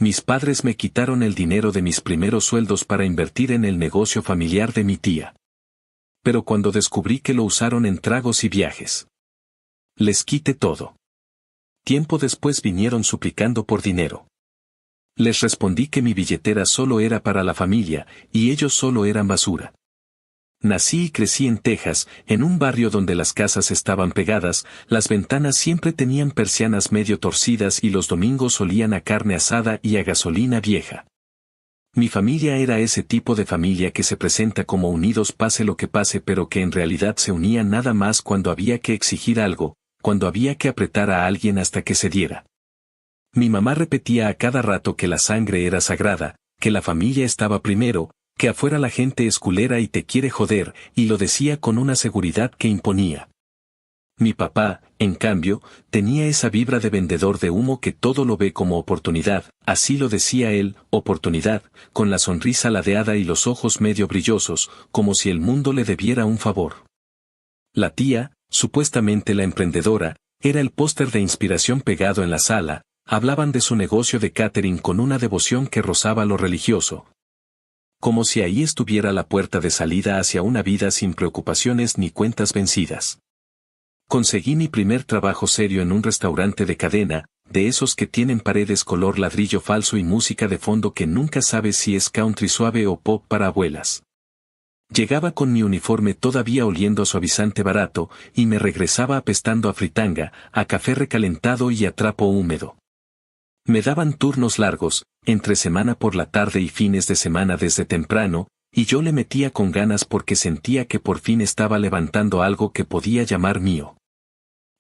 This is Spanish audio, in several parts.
Mis padres me quitaron el dinero de mis primeros sueldos para invertir en el negocio familiar de mi tía. Pero cuando descubrí que lo usaron en tragos y viajes, les quité todo. Tiempo después vinieron suplicando por dinero. Les respondí que mi billetera solo era para la familia, y ellos solo eran basura. Nací y crecí en Texas, en un barrio donde las casas estaban pegadas, las ventanas siempre tenían persianas medio torcidas y los domingos olían a carne asada y a gasolina vieja. Mi familia era ese tipo de familia que se presenta como unidos pase lo que pase, pero que en realidad se unían nada más cuando había que exigir algo, cuando había que apretar a alguien hasta que cediera. Mi mamá repetía a cada rato que la sangre era sagrada, que la familia estaba primero, que afuera la gente es culera y te quiere joder, y lo decía con una seguridad que imponía. Mi papá, en cambio, tenía esa vibra de vendedor de humo que todo lo ve como oportunidad, así lo decía él, oportunidad, con la sonrisa ladeada y los ojos medio brillosos, como si el mundo le debiera un favor. La tía, supuestamente la emprendedora, era el póster de inspiración pegado en la sala, hablaban de su negocio de catering con una devoción que rozaba lo religioso. Como si ahí estuviera la puerta de salida hacia una vida sin preocupaciones ni cuentas vencidas. Conseguí mi primer trabajo serio en un restaurante de cadena, de esos que tienen paredes color ladrillo falso y música de fondo que nunca sabes si es country suave o pop para abuelas. Llegaba con mi uniforme todavía oliendo a suavizante barato, y me regresaba apestando a fritanga, a café recalentado y a trapo húmedo. Me daban turnos largos, entre semana por la tarde y fines de semana desde temprano, y yo le metía con ganas porque sentía que por fin estaba levantando algo que podía llamar mío.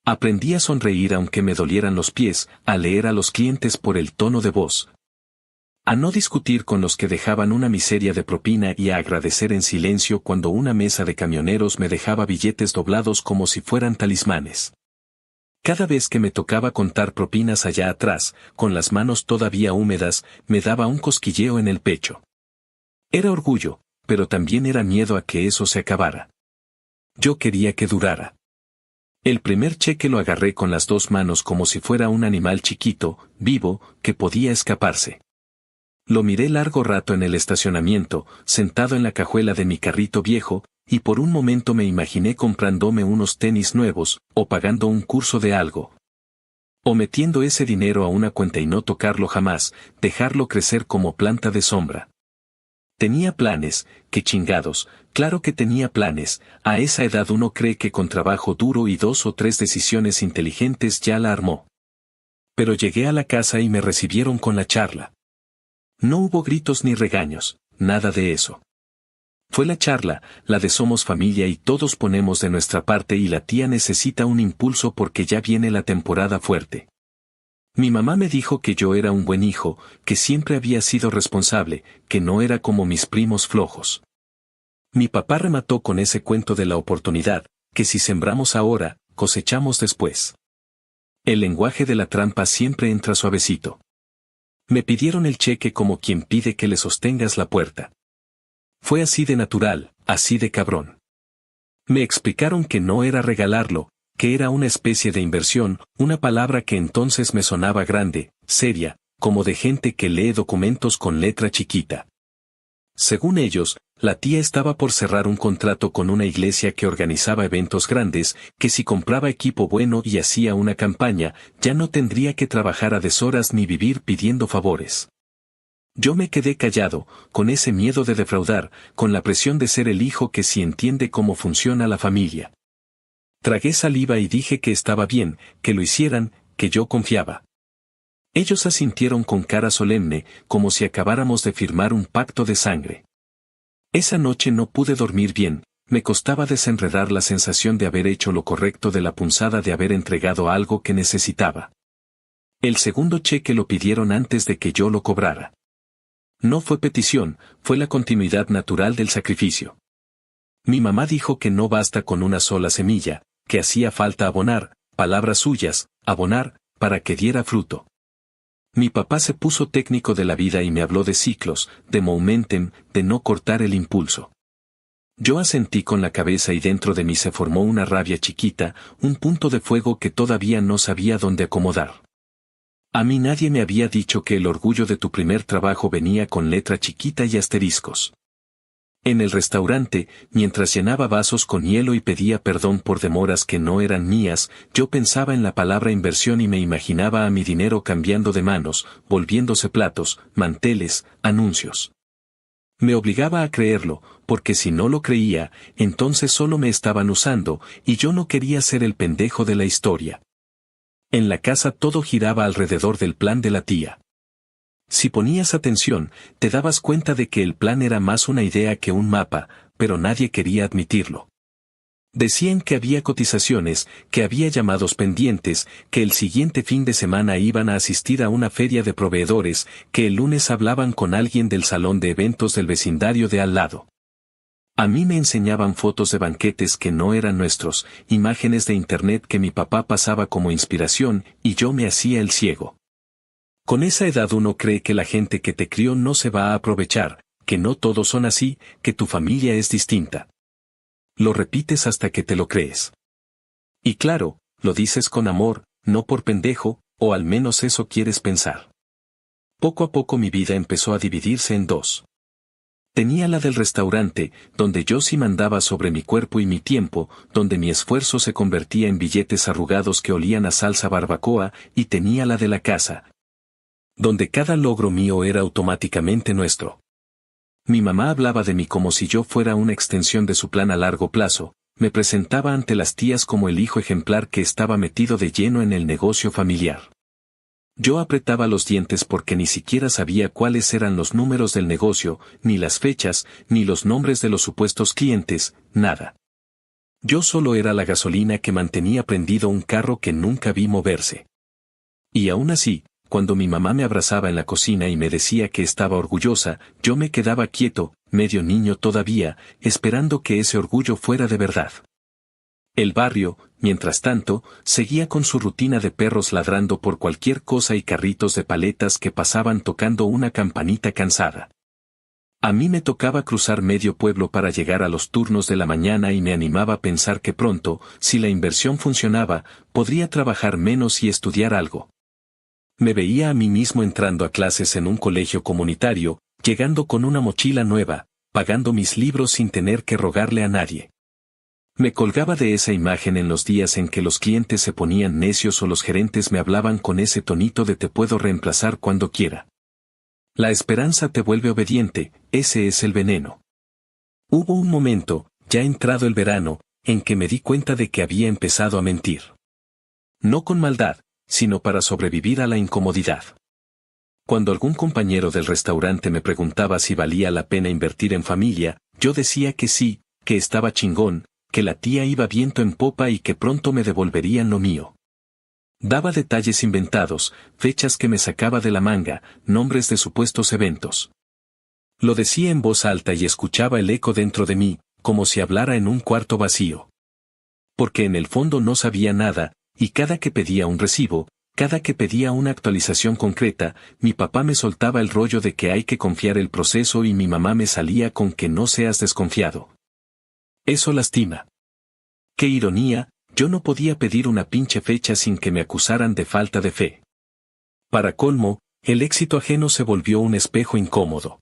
Aprendí a sonreír aunque me dolieran los pies, a leer a los clientes por el tono de voz, a no discutir con los que dejaban una miseria de propina y a agradecer en silencio cuando una mesa de camioneros me dejaba billetes doblados como si fueran talismanes. Cada vez que me tocaba contar propinas allá atrás, con las manos todavía húmedas, me daba un cosquilleo en el pecho. Era orgullo, pero también era miedo a que eso se acabara. Yo quería que durara. El primer cheque lo agarré con las dos manos como si fuera un animal chiquito, vivo, que podía escaparse. Lo miré largo rato en el estacionamiento, sentado en la cajuela de mi carrito viejo, y por un momento me imaginé comprándome unos tenis nuevos, o pagando un curso de algo. O metiendo ese dinero a una cuenta y no tocarlo jamás, dejarlo crecer como planta de sombra. Tenía planes, qué chingados, claro que tenía planes, a esa edad uno cree que con trabajo duro y 2 o 3 decisiones inteligentes ya la armó. Pero llegué a la casa y me recibieron con la charla. No hubo gritos ni regaños, nada de eso. Fue la charla, la de somos familia y todos ponemos de nuestra parte y la tía necesita un impulso porque ya viene la temporada fuerte. Mi mamá me dijo que yo era un buen hijo, que siempre había sido responsable, que no era como mis primos flojos. Mi papá remató con ese cuento de la oportunidad, que si sembramos ahora, cosechamos después. El lenguaje de la trampa siempre entra suavecito. Me pidieron el cheque como quien pide que le sostengas la puerta. Fue así de natural, así de cabrón. Me explicaron que no era regalarlo, que era una especie de inversión, una palabra que entonces me sonaba grande, seria, como de gente que lee documentos con letra chiquita. Según ellos, la tía estaba por cerrar un contrato con una iglesia que organizaba eventos grandes, que si compraba equipo bueno y hacía una campaña, ya no tendría que trabajar a deshoras ni vivir pidiendo favores. Yo me quedé callado, con ese miedo de defraudar, con la presión de ser el hijo que sí entiende cómo funciona la familia. Tragué saliva y dije que estaba bien, que lo hicieran, que yo confiaba. Ellos asintieron con cara solemne, como si acabáramos de firmar un pacto de sangre. Esa noche no pude dormir bien, me costaba desenredar la sensación de haber hecho lo correcto de la punzada de haber entregado algo que necesitaba. El segundo cheque lo pidieron antes de que yo lo cobrara. No fue petición, fue la continuidad natural del sacrificio. Mi mamá dijo que no basta con una sola semilla, que hacía falta abonar, palabras suyas, abonar, para que diera fruto. Mi papá se puso técnico de la vida y me habló de ciclos, de momentum, de no cortar el impulso. Yo asentí con la cabeza y dentro de mí se formó una rabia chiquita, un punto de fuego que todavía no sabía dónde acomodar. A mí nadie me había dicho que el orgullo de tu primer trabajo venía con letra chiquita y asteriscos. En el restaurante, mientras llenaba vasos con hielo y pedía perdón por demoras que no eran mías, yo pensaba en la palabra inversión y me imaginaba a mi dinero cambiando de manos, volviéndose platos, manteles, anuncios. Me obligaba a creerlo, porque si no lo creía, entonces solo me estaban usando, y yo no quería ser el pendejo de la historia. En la casa todo giraba alrededor del plan de la tía. Si ponías atención, te dabas cuenta de que el plan era más una idea que un mapa, pero nadie quería admitirlo. Decían que había cotizaciones, que había llamados pendientes, que el siguiente fin de semana iban a asistir a una feria de proveedores, que el lunes hablaban con alguien del salón de eventos del vecindario de al lado. A mí me enseñaban fotos de banquetes que no eran nuestros, imágenes de internet que mi papá pasaba como inspiración, y yo me hacía el ciego. Con esa edad uno cree que la gente que te crió no se va a aprovechar, que no todos son así, que tu familia es distinta. Lo repites hasta que te lo crees. Y claro, lo dices con amor, no por pendejo, o al menos eso quieres pensar. Poco a poco mi vida empezó a dividirse en dos. Tenía la del restaurante, donde yo sí mandaba sobre mi cuerpo y mi tiempo, donde mi esfuerzo se convertía en billetes arrugados que olían a salsa barbacoa, y tenía la de la casa, donde cada logro mío era automáticamente nuestro. Mi mamá hablaba de mí como si yo fuera una extensión de su plan a largo plazo, me presentaba ante las tías como el hijo ejemplar que estaba metido de lleno en el negocio familiar. Yo apretaba los dientes porque ni siquiera sabía cuáles eran los números del negocio, ni las fechas, ni los nombres de los supuestos clientes, nada. Yo solo era la gasolina que mantenía prendido un carro que nunca vi moverse. Y aún así, cuando mi mamá me abrazaba en la cocina y me decía que estaba orgullosa, yo me quedaba quieto, medio niño todavía, esperando que ese orgullo fuera de verdad. El barrio, mientras tanto, seguía con su rutina de perros ladrando por cualquier cosa y carritos de paletas que pasaban tocando una campanita cansada. A mí me tocaba cruzar medio pueblo para llegar a los turnos de la mañana y me animaba a pensar que pronto, si la inversión funcionaba, podría trabajar menos y estudiar algo. Me veía a mí mismo entrando a clases en un colegio comunitario, llegando con una mochila nueva, pagando mis libros sin tener que rogarle a nadie. Me colgaba de esa imagen en los días en que los clientes se ponían necios o los gerentes me hablaban con ese tonito de te puedo reemplazar cuando quiera. La esperanza te vuelve obediente, ese es el veneno. Hubo un momento, ya entrado el verano, en que me di cuenta de que había empezado a mentir. No con maldad, sino para sobrevivir a la incomodidad. Cuando algún compañero del restaurante me preguntaba si valía la pena invertir en familia, yo decía que sí, que estaba chingón, que la tía iba viento en popa y que pronto me devolverían lo mío. Daba detalles inventados, fechas que me sacaba de la manga, nombres de supuestos eventos. Lo decía en voz alta y escuchaba el eco dentro de mí, como si hablara en un cuarto vacío. Porque en el fondo no sabía nada, y cada que pedía un recibo, cada que pedía una actualización concreta, mi papá me soltaba el rollo de que hay que confiar el proceso y mi mamá me salía con que no seas desconfiado. Eso lastima. Qué ironía, yo no podía pedir una pinche fecha sin que me acusaran de falta de fe. Para colmo, el éxito ajeno se volvió un espejo incómodo.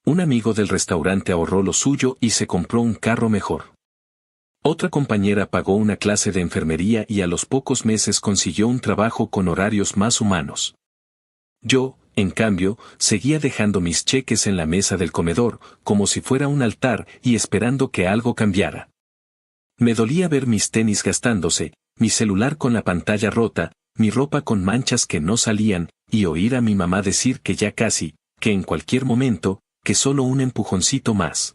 Un amigo del restaurante ahorró lo suyo y se compró un carro mejor. Otra compañera pagó una clase de enfermería y a los pocos meses consiguió un trabajo con horarios más humanos. Yo, en cambio, seguía dejando mis cheques en la mesa del comedor, como si fuera un altar y esperando que algo cambiara. Me dolía ver mis tenis gastándose, mi celular con la pantalla rota, mi ropa con manchas que no salían, y oír a mi mamá decir que ya casi, que en cualquier momento, que solo un empujoncito más.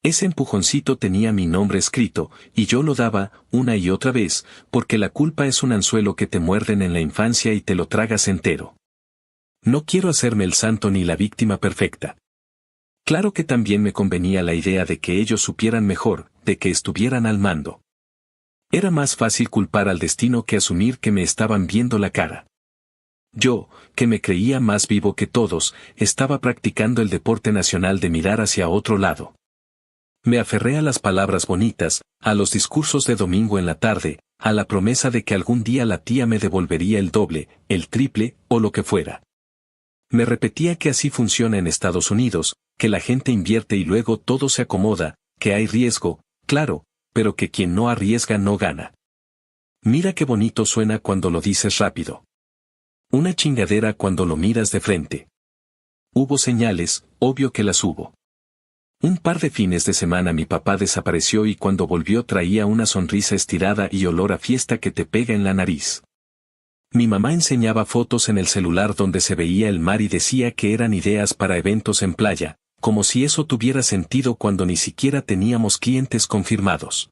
Ese empujoncito tenía mi nombre escrito, y yo lo daba, una y otra vez, porque la culpa es un anzuelo que te muerden en la infancia y te lo tragas entero. No quiero hacerme el santo ni la víctima perfecta. Claro que también me convenía la idea de que ellos supieran mejor, de que estuvieran al mando. Era más fácil culpar al destino que asumir que me estaban viendo la cara. Yo, que me creía más vivo que todos, estaba practicando el deporte nacional de mirar hacia otro lado. Me aferré a las palabras bonitas, a los discursos de domingo en la tarde, a la promesa de que algún día la tía me devolvería el doble, el triple, o lo que fuera. Me repetía que así funciona en Estados Unidos, que la gente invierte y luego todo se acomoda, que hay riesgo, claro, pero que quien no arriesga no gana. Mira qué bonito suena cuando lo dices rápido. Una chingadera cuando lo miras de frente. Hubo señales, obvio que las hubo. Un par de fines de semana mi papá desapareció y cuando volvió traía una sonrisa estirada y olor a fiesta que te pega en la nariz. Mi mamá enseñaba fotos en el celular donde se veía el mar y decía que eran ideas para eventos en playa, como si eso tuviera sentido cuando ni siquiera teníamos clientes confirmados.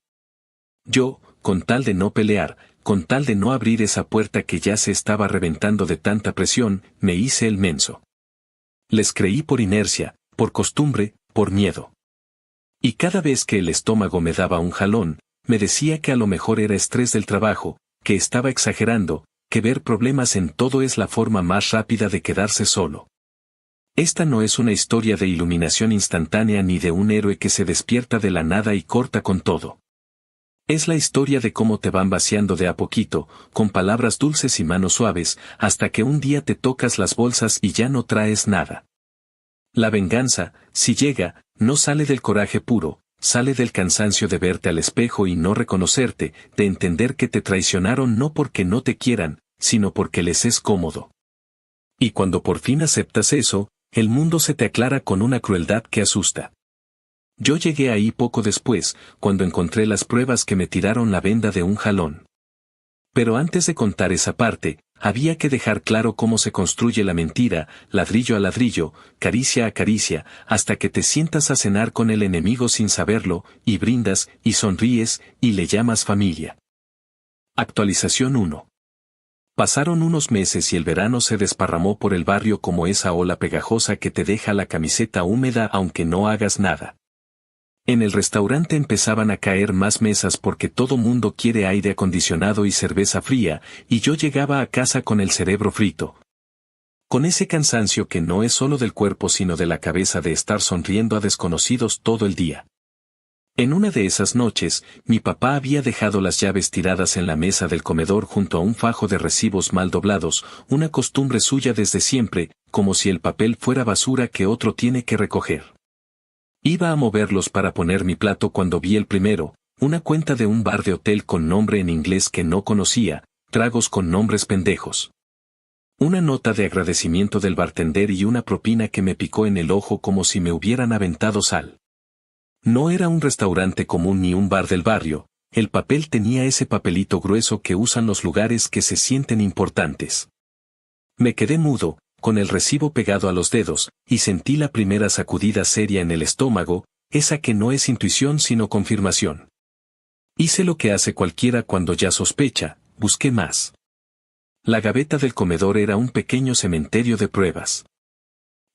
Yo, con tal de no pelear, con tal de no abrir esa puerta que ya se estaba reventando de tanta presión, me hice el menso. Les creí por inercia, por costumbre, por miedo. Y cada vez que el estómago me daba un jalón, me decía que a lo mejor era estrés del trabajo, que estaba exagerando, que ver problemas en todo es la forma más rápida de quedarse solo. Esta no es una historia de iluminación instantánea ni de un héroe que se despierta de la nada y corta con todo. Es la historia de cómo te van vaciando de a poquito, con palabras dulces y manos suaves, hasta que un día te tocas las bolsas y ya no traes nada. La venganza, si llega, no sale del coraje puro, sale del cansancio de verte al espejo y no reconocerte, de entender que te traicionaron no porque no te quieran, sino porque les es cómodo. Y cuando por fin aceptas eso, el mundo se te aclara con una crueldad que asusta. Yo llegué ahí poco después, cuando encontré las pruebas que me tiraron la venda de un jalón. Pero antes de contar esa parte, había que dejar claro cómo se construye la mentira, ladrillo a ladrillo, caricia a caricia, hasta que te sientas a cenar con el enemigo sin saberlo, y brindas, y sonríes, y le llamas familia. Actualización 1. Pasaron unos meses y el verano se desparramó por el barrio como esa ola pegajosa que te deja la camiseta húmeda aunque no hagas nada. En el restaurante empezaban a caer más mesas porque todo mundo quiere aire acondicionado y cerveza fría, y yo llegaba a casa con el cerebro frito. Con ese cansancio que no es solo del cuerpo sino de la cabeza de estar sonriendo a desconocidos todo el día. En una de esas noches, mi papá había dejado las llaves tiradas en la mesa del comedor junto a un fajo de recibos mal doblados, una costumbre suya desde siempre, como si el papel fuera basura que otro tiene que recoger. Iba a moverlos para poner mi plato cuando vi el primero, una cuenta de un bar de hotel con nombre en inglés que no conocía, tragos con nombres pendejos. Una nota de agradecimiento del bartender y una propina que me picó en el ojo como si me hubieran aventado sal. No era un restaurante común ni un bar del barrio, el papel tenía ese papelito grueso que usan los lugares que se sienten importantes. Me quedé mudo, con el recibo pegado a los dedos, y sentí la primera sacudida seria en el estómago, esa que no es intuición sino confirmación. Hice lo que hace cualquiera cuando ya sospecha, busqué más. La gaveta del comedor era un pequeño cementerio de pruebas.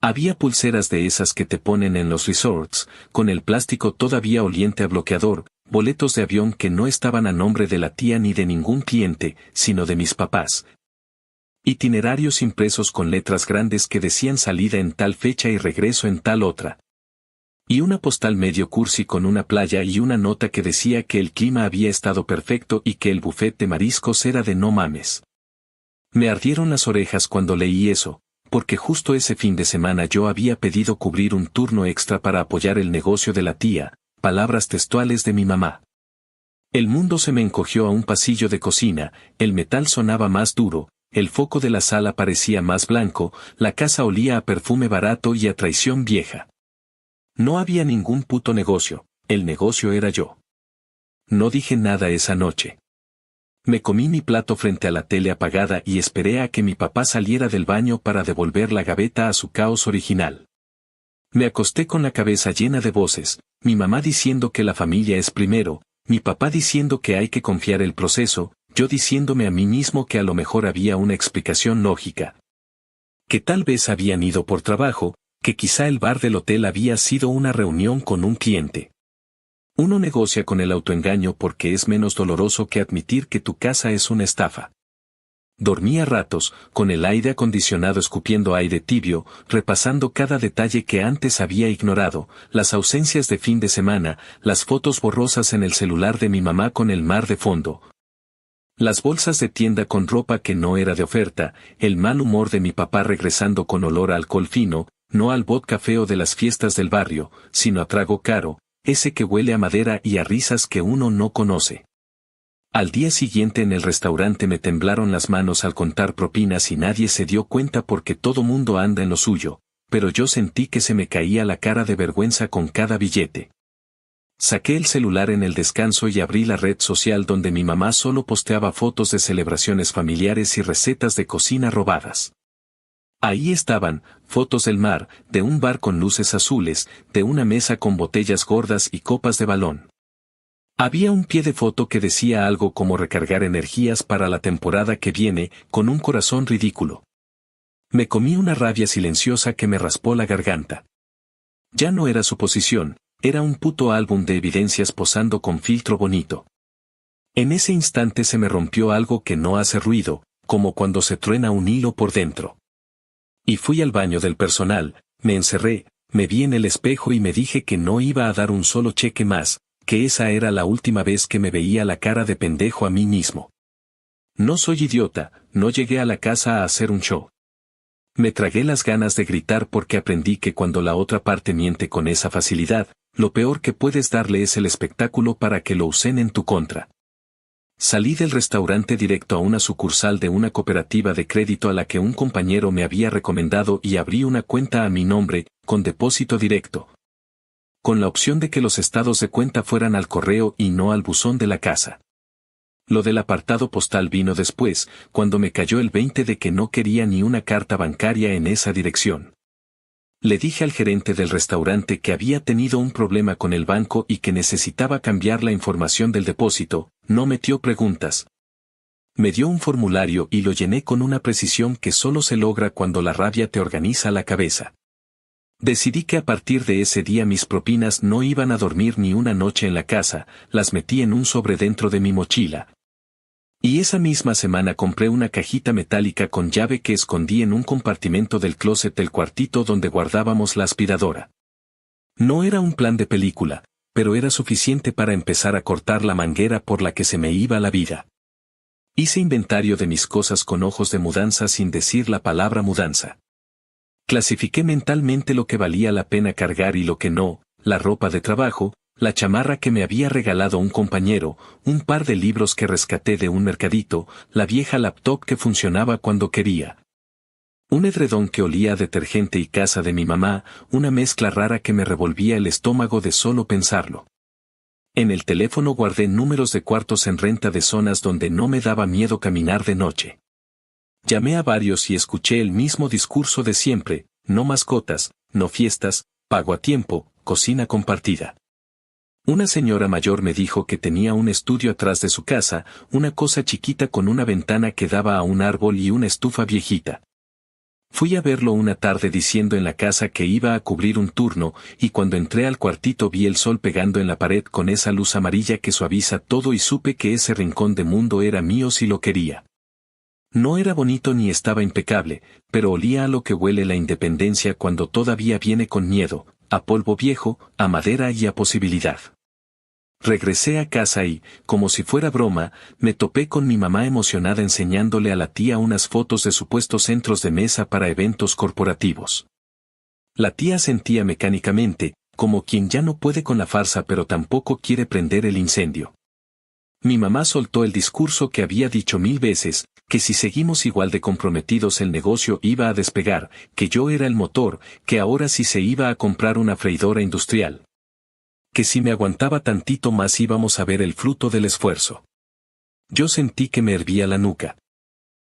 Había pulseras de esas que te ponen en los resorts, con el plástico todavía oliente a bloqueador, boletos de avión que no estaban a nombre de la tía ni de ningún cliente, sino de mis papás. Itinerarios impresos con letras grandes que decían salida en tal fecha y regreso en tal otra. Y una postal medio cursi con una playa y una nota que decía que el clima había estado perfecto y que el buffet de mariscos era de no mames. Me ardieron las orejas cuando leí eso, porque justo ese fin de semana yo había pedido cubrir un turno extra para apoyar el negocio de la tía, palabras textuales de mi mamá. El mundo se me encogió a un pasillo de cocina, el metal sonaba más duro, el foco de la sala parecía más blanco, la casa olía a perfume barato y a traición vieja. No había ningún puto negocio, el negocio era yo. No dije nada esa noche. Me comí mi plato frente a la tele apagada y esperé a que mi papá saliera del baño para devolver la gaveta a su caos original. Me acosté con la cabeza llena de voces, mi mamá diciendo que la familia es primero, mi papá diciendo que hay que confiar el proceso, yo diciéndome a mí mismo que a lo mejor había una explicación lógica. Que tal vez habían ido por trabajo, que quizá el bar del hotel había sido una reunión con un cliente. Uno negocia con el autoengaño porque es menos doloroso que admitir que tu casa es una estafa. Dormía ratos, con el aire acondicionado escupiendo aire tibio, repasando cada detalle que antes había ignorado, las ausencias de fin de semana, las fotos borrosas en el celular de mi mamá con el mar de fondo, las bolsas de tienda con ropa que no era de oferta, el mal humor de mi papá regresando con olor a alcohol fino, no al vodka feo de las fiestas del barrio, sino a trago caro, ese que huele a madera y a risas que uno no conoce. Al día siguiente en el restaurante me temblaron las manos al contar propinas y nadie se dio cuenta porque todo mundo anda en lo suyo, pero yo sentí que se me caía la cara de vergüenza con cada billete. Saqué el celular en el descanso y abrí la red social donde mi mamá solo posteaba fotos de celebraciones familiares y recetas de cocina robadas. Ahí estaban, fotos del mar, de un bar con luces azules, de una mesa con botellas gordas y copas de balón. Había un pie de foto que decía algo como recargar energías para la temporada que viene, con un corazón ridículo. Me comí una rabia silenciosa que me raspó la garganta. Ya no era suposición, era un puto álbum de evidencias posando con filtro bonito. En ese instante se me rompió algo que no hace ruido, como cuando se truena un hilo por dentro. Y fui al baño del personal, me encerré, me vi en el espejo y me dije que no iba a dar un solo cheque más, que esa era la última vez que me veía la cara de pendejo a mí mismo. No soy idiota, no llegué a la casa a hacer un show. Me tragué las ganas de gritar porque aprendí que cuando la otra parte miente con esa facilidad, lo peor que puedes darle es el espectáculo para que lo usen en tu contra. Salí del restaurante directo a una sucursal de una cooperativa de crédito a la que un compañero me había recomendado y abrí una cuenta a mi nombre, con depósito directo, con la opción de que los estados de cuenta fueran al correo y no al buzón de la casa. Lo del apartado postal vino después, cuando me cayó el 20 de que no quería ni una carta bancaria en esa dirección. Le dije al gerente del restaurante que había tenido un problema con el banco y que necesitaba cambiar la información del depósito, no metió preguntas. Me dio un formulario y lo llené con una precisión que solo se logra cuando la rabia te organiza la cabeza. Decidí que a partir de ese día mis propinas no iban a dormir ni una noche en la casa, las metí en un sobre dentro de mi mochila. Y esa misma semana compré una cajita metálica con llave que escondí en un compartimento del closet del cuartito donde guardábamos la aspiradora. No era un plan de película, pero era suficiente para empezar a cortar la manguera por la que se me iba la vida. Hice inventario de mis cosas con ojos de mudanza sin decir la palabra mudanza. Clasifiqué mentalmente lo que valía la pena cargar y lo que no, la ropa de trabajo, la chamarra que me había regalado un compañero, un par de libros que rescaté de un mercadito, la vieja laptop que funcionaba cuando quería. Un edredón que olía a detergente y casa de mi mamá, una mezcla rara que me revolvía el estómago de solo pensarlo. En el teléfono guardé números de cuartos en renta de zonas donde no me daba miedo caminar de noche. Llamé a varios y escuché el mismo discurso de siempre, no mascotas, no fiestas, pago a tiempo, cocina compartida. Una señora mayor me dijo que tenía un estudio atrás de su casa, una cosa chiquita con una ventana que daba a un árbol y una estufa viejita. Fui a verlo una tarde diciendo en la casa que iba a cubrir un turno, y cuando entré al cuartito vi el sol pegando en la pared con esa luz amarilla que suaviza todo y supe que ese rincón de mundo era mío si lo quería. No era bonito ni estaba impecable, pero olía a lo que huele la independencia cuando todavía viene con miedo, a polvo viejo, a madera y a posibilidad. Regresé a casa y, como si fuera broma, me topé con mi mamá emocionada enseñándole a la tía unas fotos de supuestos centros de mesa para eventos corporativos. La tía sentía mecánicamente, como quien ya no puede con la farsa pero tampoco quiere prender el incendio. Mi mamá soltó el discurso que había dicho 1000 veces, que si seguimos igual de comprometidos el negocio iba a despegar, que yo era el motor, que ahora sí se iba a comprar una freidora industrial. Que si me aguantaba tantito más íbamos a ver el fruto del esfuerzo. Yo sentí que me hervía la nuca.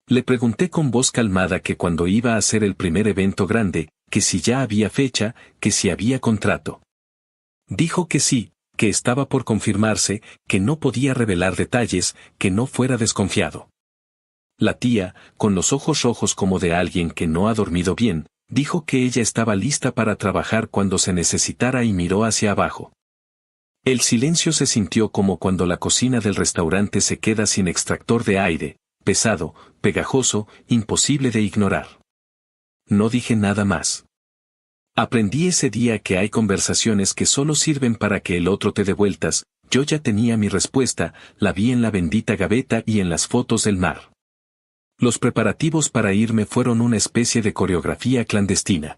Le pregunté con voz calmada que cuando iba a hacer el primer evento grande, que si ya había fecha, que si había contrato. Dijo que sí, que estaba por confirmarse, que no podía revelar detalles, que no fuera desconfiado. La tía, con los ojos rojos como de alguien que no ha dormido bien, dijo que ella estaba lista para trabajar cuando se necesitara y miró hacia abajo. El silencio se sintió como cuando la cocina del restaurante se queda sin extractor de aire, pesado, pegajoso, imposible de ignorar. No dije nada más. Aprendí ese día que hay conversaciones que solo sirven para que el otro te dé vueltas. Yo ya tenía mi respuesta, la vi en la bendita gaveta y en las fotos del mar. Los preparativos para irme fueron una especie de coreografía clandestina.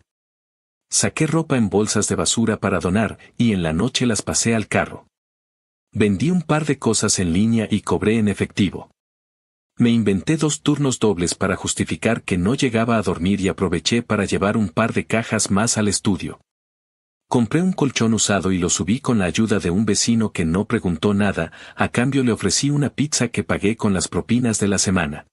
Saqué ropa en bolsas de basura para donar, y en la noche las pasé al carro. Vendí un par de cosas en línea y cobré en efectivo. Me inventé 2 turnos dobles para justificar que no llegaba a dormir y aproveché para llevar un par de cajas más al estudio. Compré un colchón usado y lo subí con la ayuda de un vecino que no preguntó nada, a cambio le ofrecí una pizza que pagué con las propinas de la semana.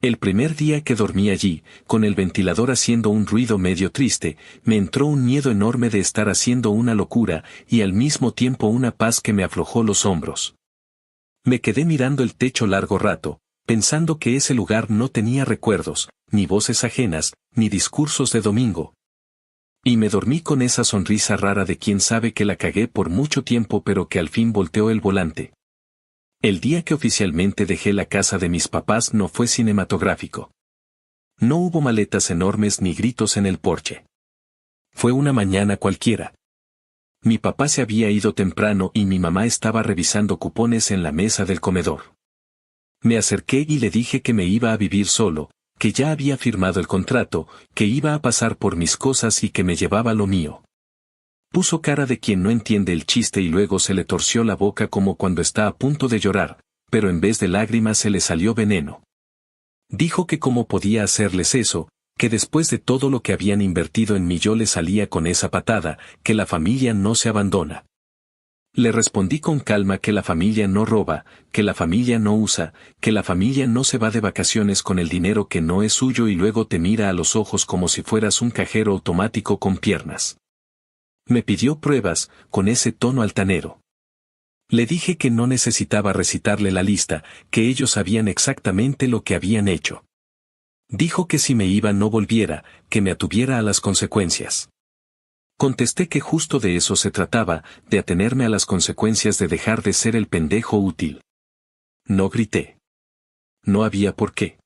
El primer día que dormí allí, con el ventilador haciendo un ruido medio triste, me entró un miedo enorme de estar haciendo una locura y al mismo tiempo una paz que me aflojó los hombros. Me quedé mirando el techo largo rato, pensando que ese lugar no tenía recuerdos, ni voces ajenas, ni discursos de domingo. Y me dormí con esa sonrisa rara de quien sabe que la cagué por mucho tiempo pero que al fin volteó el volante. El día que oficialmente dejé la casa de mis papás no fue cinematográfico. No hubo maletas enormes ni gritos en el porche. Fue una mañana cualquiera. Mi papá se había ido temprano y mi mamá estaba revisando cupones en la mesa del comedor. Me acerqué y le dije que me iba a vivir solo, que ya había firmado el contrato, que iba a pasar por mis cosas y que me llevaba lo mío. Puso cara de quien no entiende el chiste y luego se le torció la boca como cuando está a punto de llorar, pero en vez de lágrimas se le salió veneno. Dijo que cómo podía hacerles eso, que después de todo lo que habían invertido en mí yo le salía con esa patada, que la familia no se abandona. Le respondí con calma que la familia no roba, que la familia no usa, que la familia no se va de vacaciones con el dinero que no es suyo y luego te mira a los ojos como si fueras un cajero automático con piernas. Me pidió pruebas, con ese tono altanero. Le dije que no necesitaba recitarle la lista, que ellos sabían exactamente lo que habían hecho. Dijo que si me iba no volviera, que me atuviera a las consecuencias. Contesté que justo de eso se trataba, de atenerme a las consecuencias de dejar de ser el pendejo útil. No grité. No había por qué.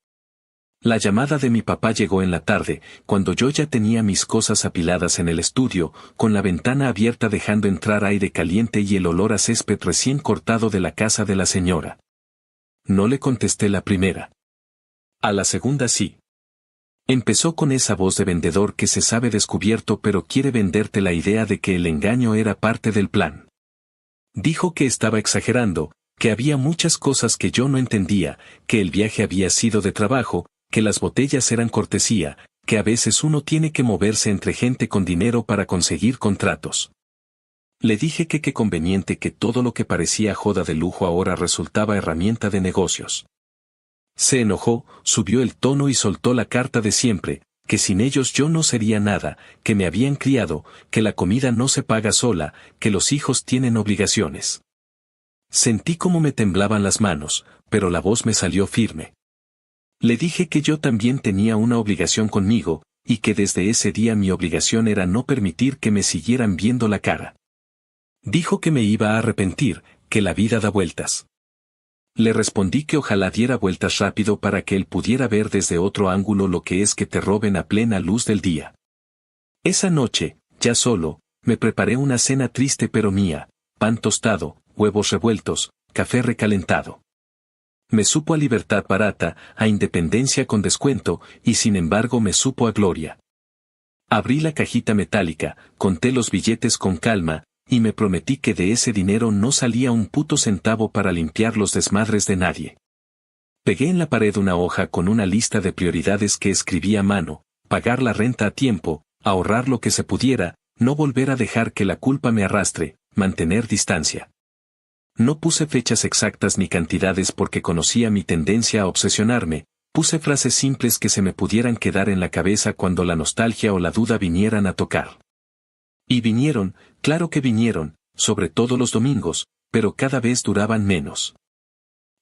La llamada de mi papá llegó en la tarde, cuando yo ya tenía mis cosas apiladas en el estudio, con la ventana abierta dejando entrar aire caliente y el olor a césped recién cortado de la casa de la señora. No le contesté la primera. A la segunda sí. Empezó con esa voz de vendedor que se sabe descubierto pero quiere venderte la idea de que el engaño era parte del plan. Dijo que estaba exagerando, que había muchas cosas que yo no entendía, que el viaje había sido de trabajo, que las botellas eran cortesía, que a veces uno tiene que moverse entre gente con dinero para conseguir contratos. Le dije que qué conveniente que todo lo que parecía joda de lujo ahora resultaba herramienta de negocios. Se enojó, subió el tono y soltó la carta de siempre, que sin ellos yo no sería nada, que me habían criado, que la comida no se paga sola, que los hijos tienen obligaciones. Sentí como me temblaban las manos, pero la voz me salió firme. Le dije que yo también tenía una obligación conmigo, y que desde ese día mi obligación era no permitir que me siguieran viendo la cara. Dijo que me iba a arrepentir, que la vida da vueltas. Le respondí que ojalá diera vueltas rápido para que él pudiera ver desde otro ángulo lo que es que te roben a plena luz del día. Esa noche, ya solo, me preparé una cena triste pero mía, pan tostado, huevos revueltos, café recalentado. Me supo a libertad barata, a independencia con descuento, y sin embargo me supo a gloria. Abrí la cajita metálica, conté los billetes con calma, y me prometí que de ese dinero no salía un puto centavo para limpiar los desmadres de nadie. Pegué en la pared una hoja con una lista de prioridades que escribí a mano: pagar la renta a tiempo, ahorrar lo que se pudiera, no volver a dejar que la culpa me arrastre, mantener distancia. No puse fechas exactas ni cantidades porque conocía mi tendencia a obsesionarme, puse frases simples que se me pudieran quedar en la cabeza cuando la nostalgia o la duda vinieran a tocar. Y vinieron, claro que vinieron, sobre todo los domingos, pero cada vez duraban menos.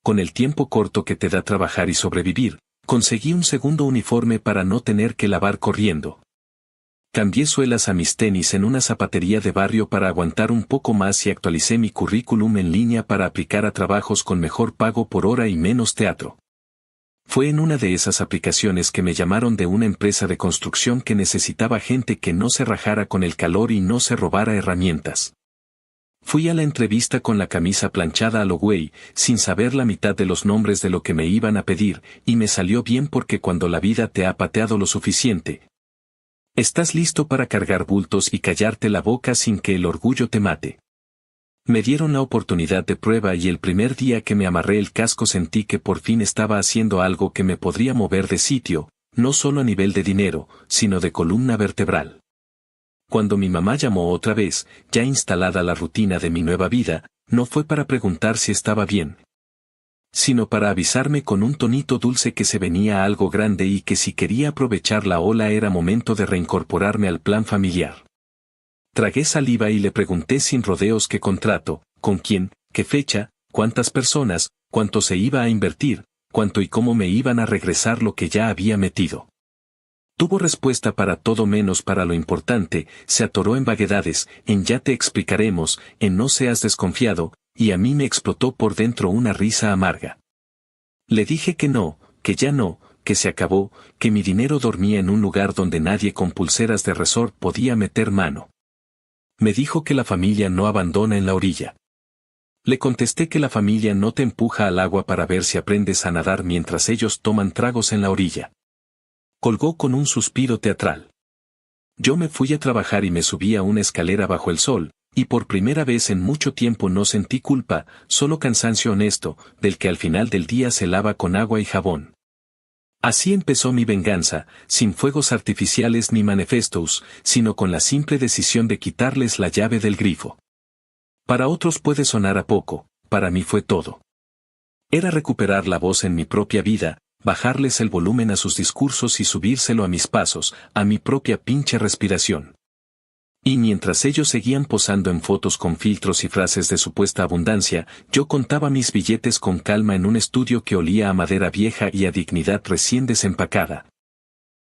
Con el tiempo corto que te da trabajar y sobrevivir, conseguí un segundo uniforme para no tener que lavar corriendo. Cambié suelas a mis tenis en una zapatería de barrio para aguantar un poco más y actualicé mi currículum en línea para aplicar a trabajos con mejor pago por hora y menos teatro. Fue en una de esas aplicaciones que me llamaron de una empresa de construcción que necesitaba gente que no se rajara con el calor y no se robara herramientas. Fui a la entrevista con la camisa planchada a lo güey, sin saber la mitad de los nombres de lo que me iban a pedir, y me salió bien porque cuando la vida te ha pateado lo suficiente, estás listo para cargar bultos y callarte la boca sin que el orgullo te mate. Me dieron la oportunidad de prueba y el primer día que me amarré el casco sentí que por fin estaba haciendo algo que me podría mover de sitio, no solo a nivel de dinero, sino de columna vertebral. Cuando mi mamá llamó otra vez, ya instalada la rutina de mi nueva vida, no fue para preguntar si estaba bien, sino para avisarme con un tonito dulce que se venía algo grande y que si quería aprovechar la ola era momento de reincorporarme al plan familiar. Tragué saliva y le pregunté sin rodeos qué contrato, con quién, qué fecha, cuántas personas, cuánto se iba a invertir, cuánto y cómo me iban a regresar lo que ya había metido. Tuvo respuesta para todo menos para lo importante, se atoró en vaguedades, en ya te explicaremos, en no seas desconfiado, y a mí me explotó por dentro una risa amarga. Le dije que no, que ya no, que se acabó, que mi dinero dormía en un lugar donde nadie con pulseras de resort podía meter mano. Me dijo que la familia no abandona en la orilla. Le contesté que la familia no te empuja al agua para ver si aprendes a nadar mientras ellos toman tragos en la orilla. Colgó con un suspiro teatral. Yo me fui a trabajar y me subí a una escalera bajo el sol, y por primera vez en mucho tiempo no sentí culpa, solo cansancio honesto, del que al final del día se lava con agua y jabón. Así empezó mi venganza, sin fuegos artificiales ni manifestos, sino con la simple decisión de quitarles la llave del grifo. Para otros puede sonar a poco, para mí fue todo. Era recuperar la voz en mi propia vida, bajarles el volumen a sus discursos y subírselo a mis pasos, a mi propia pinche respiración. Y mientras ellos seguían posando en fotos con filtros y frases de supuesta abundancia, yo contaba mis billetes con calma en un estudio que olía a madera vieja y a dignidad recién desempacada.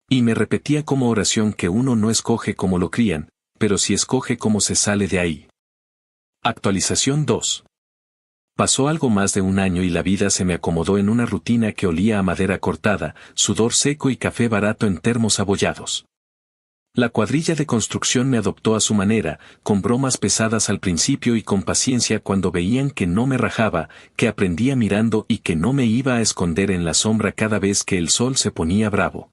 Y me repetía como oración que uno no escoge como lo crían, pero sí escoge cómo se sale de ahí. Actualización 2. Pasó algo más de un año y la vida se me acomodó en una rutina que olía a madera cortada, sudor seco y café barato en termos abollados. La cuadrilla de construcción me adoptó a su manera, con bromas pesadas al principio y con paciencia cuando veían que no me rajaba, que aprendía mirando y que no me iba a esconder en la sombra cada vez que el sol se ponía bravo.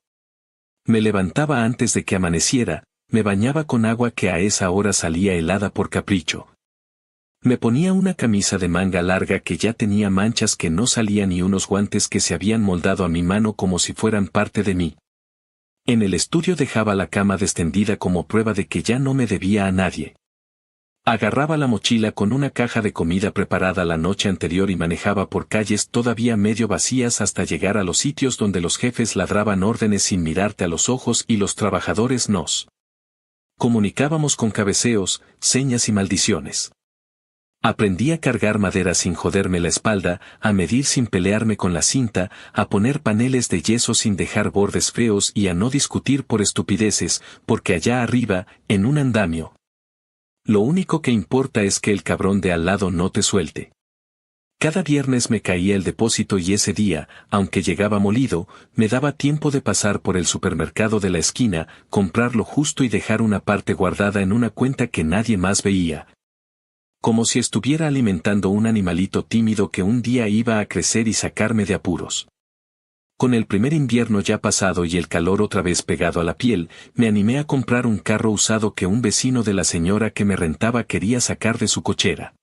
Me levantaba antes de que amaneciera, me bañaba con agua que a esa hora salía helada por capricho. Me ponía una camisa de manga larga que ya tenía manchas que no salían y unos guantes que se habían moldado a mi mano como si fueran parte de mí. En el estudio dejaba la cama extendida como prueba de que ya no me debía a nadie. Agarraba la mochila con una caja de comida preparada la noche anterior y manejaba por calles todavía medio vacías hasta llegar a los sitios donde los jefes ladraban órdenes sin mirarte a los ojos y los trabajadores nos comunicábamos con cabeceos, señas y maldiciones. Aprendí a cargar madera sin joderme la espalda, a medir sin pelearme con la cinta, a poner paneles de yeso sin dejar bordes feos y a no discutir por estupideces, porque allá arriba, en un andamio, lo único que importa es que el cabrón de al lado no te suelte. Cada viernes me caía el depósito y ese día, aunque llegaba molido, me daba tiempo de pasar por el supermercado de la esquina, comprar lo justo y dejar una parte guardada en una cuenta que nadie más veía. Como si estuviera alimentando un animalito tímido que un día iba a crecer y sacarme de apuros. Con el primer invierno ya pasado y el calor otra vez pegado a la piel, me animé a comprar un carro usado que un vecino de la señora que me rentaba quería sacar de su cochera.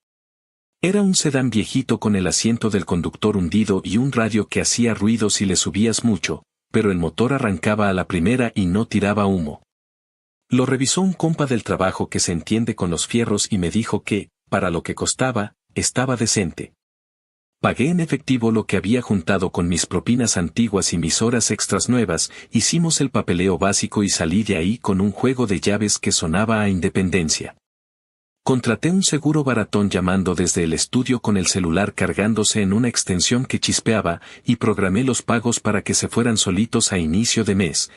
Era un sedán viejito con el asiento del conductor hundido y un radio que hacía ruido si le subías mucho, pero el motor arrancaba a la primera y no tiraba humo. Lo revisó un compa del trabajo que se entiende con los fierros y me dijo que, para lo que costaba, estaba decente. Pagué en efectivo lo que había juntado con mis propinas antiguas y mis horas extras nuevas, hicimos el papeleo básico y salí de ahí con un juego de llaves que sonaba a independencia. Contraté un seguro baratón llamando desde el estudio con el celular cargándose en una extensión que chispeaba, y programé los pagos para que se fueran solitos a inicio de mes.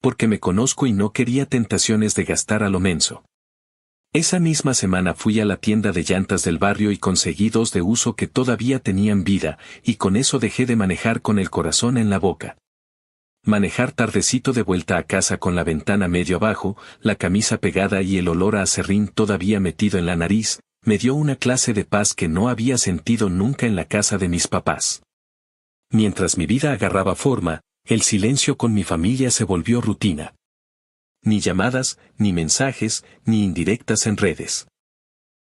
Porque me conozco y no quería tentaciones de gastar a lo menso. Esa misma semana fui a la tienda de llantas del barrio y conseguí 2 de uso que todavía tenían vida, y con eso dejé de manejar con el corazón en la boca. Manejar tardecito de vuelta a casa con la ventana medio abajo, la camisa pegada y el olor a aserrín todavía metido en la nariz, me dio una clase de paz que no había sentido nunca en la casa de mis papás. Mientras mi vida agarraba forma, el silencio con mi familia se volvió rutina. Ni llamadas, ni mensajes, ni indirectas en redes.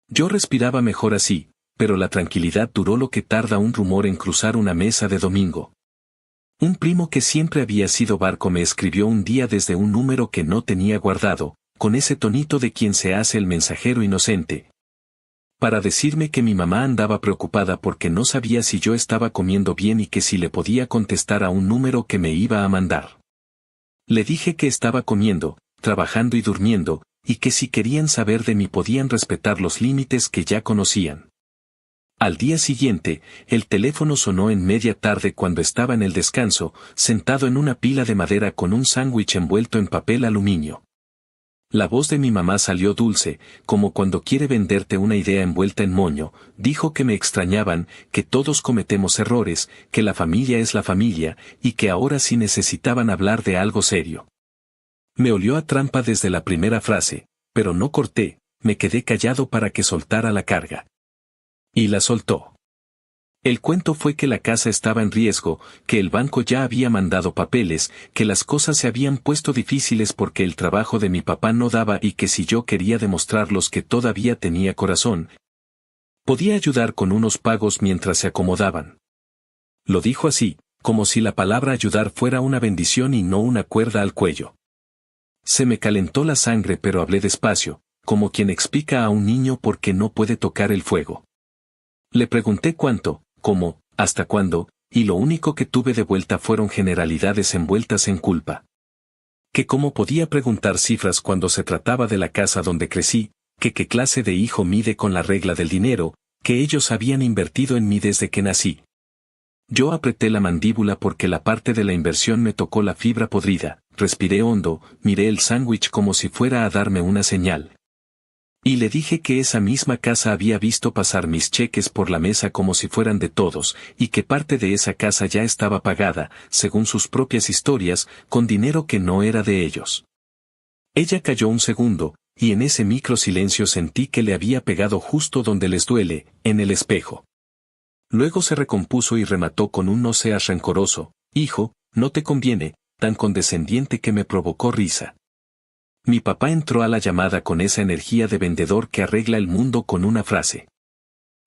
Yo respiraba mejor así, pero la tranquilidad duró lo que tarda un rumor en cruzar una mesa de domingo. Un primo que siempre había sido barco me escribió un día desde un número que no tenía guardado, con ese tonito de quien se hace el mensajero inocente, para decirme que mi mamá andaba preocupada porque no sabía si yo estaba comiendo bien y que si le podía contestar a un número que me iba a mandar. Le dije que estaba comiendo, trabajando y durmiendo, y que si querían saber de mí podían respetar los límites que ya conocían. Al día siguiente, el teléfono sonó en media tarde cuando estaba en el descanso, sentado en una pila de madera con un sándwich envuelto en papel aluminio. La voz de mi mamá salió dulce, como cuando quiere venderte una idea envuelta en moño. Dijo que me extrañaban, que todos cometemos errores, que la familia es la familia, y que ahora sí necesitaban hablar de algo serio. Me olió a trampa desde la primera frase, pero no corté, me quedé callado para que soltara la carga. Y la soltó. El cuento fue que la casa estaba en riesgo, que el banco ya había mandado papeles, que las cosas se habían puesto difíciles porque el trabajo de mi papá no daba y que si yo quería demostrarlos que todavía tenía corazón, podía ayudar con unos pagos mientras se acomodaban. Lo dijo así, como si la palabra ayudar fuera una bendición y no una cuerda al cuello. Se me calentó la sangre pero hablé despacio, como quien explica a un niño por qué no puede tocar el fuego. Le pregunté cuánto, cómo, hasta cuándo, y lo único que tuve de vuelta fueron generalidades envueltas en culpa. Que cómo podía preguntar cifras cuando se trataba de la casa donde crecí, que qué clase de hijo mide con la regla del dinero, que ellos habían invertido en mí desde que nací. Yo apreté la mandíbula porque la parte de la inversión me tocó la fibra podrida, respiré hondo, miré el sándwich como si fuera a darme una señal. Y le dije que esa misma casa había visto pasar mis cheques por la mesa como si fueran de todos, y que parte de esa casa ya estaba pagada, según sus propias historias, con dinero que no era de ellos. Ella calló un segundo, y en ese micro silencio sentí que le había pegado justo donde les duele, en el espejo. Luego se recompuso y remató con un no seas rencoroso, hijo, no te conviene, tan condescendiente que me provocó risa. Mi papá entró a la llamada con esa energía de vendedor que arregla el mundo con una frase.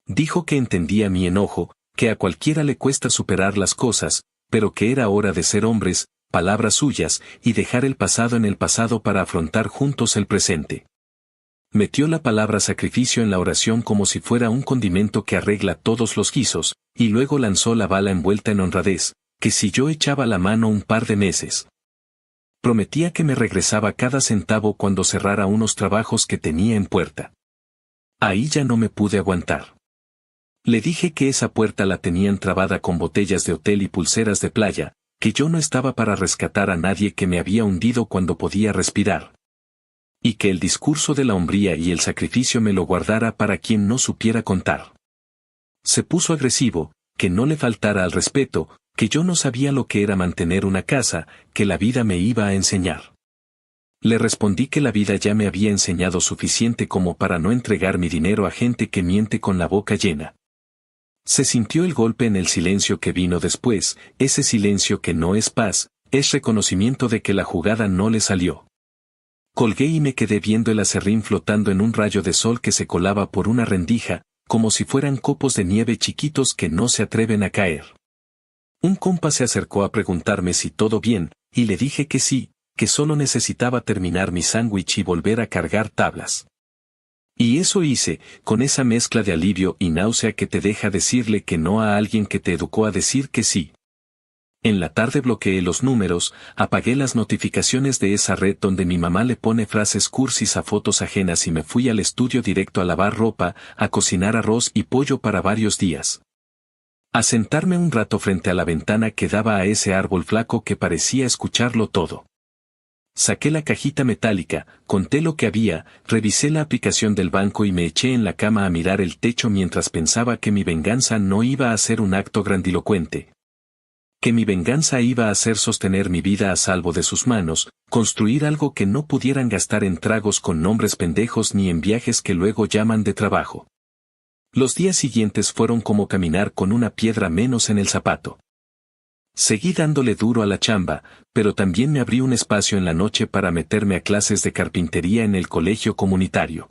Dijo que entendía mi enojo, que a cualquiera le cuesta superar las cosas, pero que era hora de ser hombres, palabras suyas, y dejar el pasado en el pasado para afrontar juntos el presente. Metió la palabra sacrificio en la oración como si fuera un condimento que arregla todos los guisos, y luego lanzó la bala envuelta en honradez, que si yo echaba la mano un par de meses. Prometía que me regresaba cada centavo cuando cerrara unos trabajos que tenía en puerta. Ahí ya no me pude aguantar. Le dije que esa puerta la tenían trabada con botellas de hotel y pulseras de playa, que yo no estaba para rescatar a nadie que me había hundido cuando podía respirar. Y que el discurso de la hombría y el sacrificio me lo guardara para quien no supiera contar. Se puso agresivo, que no le faltara al respeto, que yo no sabía lo que era mantener una casa, que la vida me iba a enseñar. Le respondí que la vida ya me había enseñado suficiente como para no entregar mi dinero a gente que miente con la boca llena. Se sintió el golpe en el silencio que vino después, ese silencio que no es paz, es reconocimiento de que la jugada no le salió. Colgué y me quedé viendo el aserrín flotando en un rayo de sol que se colaba por una rendija, como si fueran copos de nieve chiquitos que no se atreven a caer. Un compa se acercó a preguntarme si todo bien, y le dije que sí, que solo necesitaba terminar mi sándwich y volver a cargar tablas. Y eso hice, con esa mezcla de alivio y náusea que te deja decirle que no a alguien que te educó a decir que sí. En la tarde bloqueé los números, apagué las notificaciones de esa red donde mi mamá le pone frases cursis a fotos ajenas y me fui al estudio directo a lavar ropa, a cocinar arroz y pollo para varios días. A sentarme un rato frente a la ventana que daba a ese árbol flaco que parecía escucharlo todo. Saqué la cajita metálica, conté lo que había, revisé la aplicación del banco y me eché en la cama a mirar el techo mientras pensaba que mi venganza no iba a ser un acto grandilocuente. Que mi venganza iba a ser sostener mi vida a salvo de sus manos, construir algo que no pudieran gastar en tragos con nombres pendejos ni en viajes que luego llaman de trabajo. Los días siguientes fueron como caminar con una piedra menos en el zapato. Seguí dándole duro a la chamba, pero también me abrí un espacio en la noche para meterme a clases de carpintería en el colegio comunitario.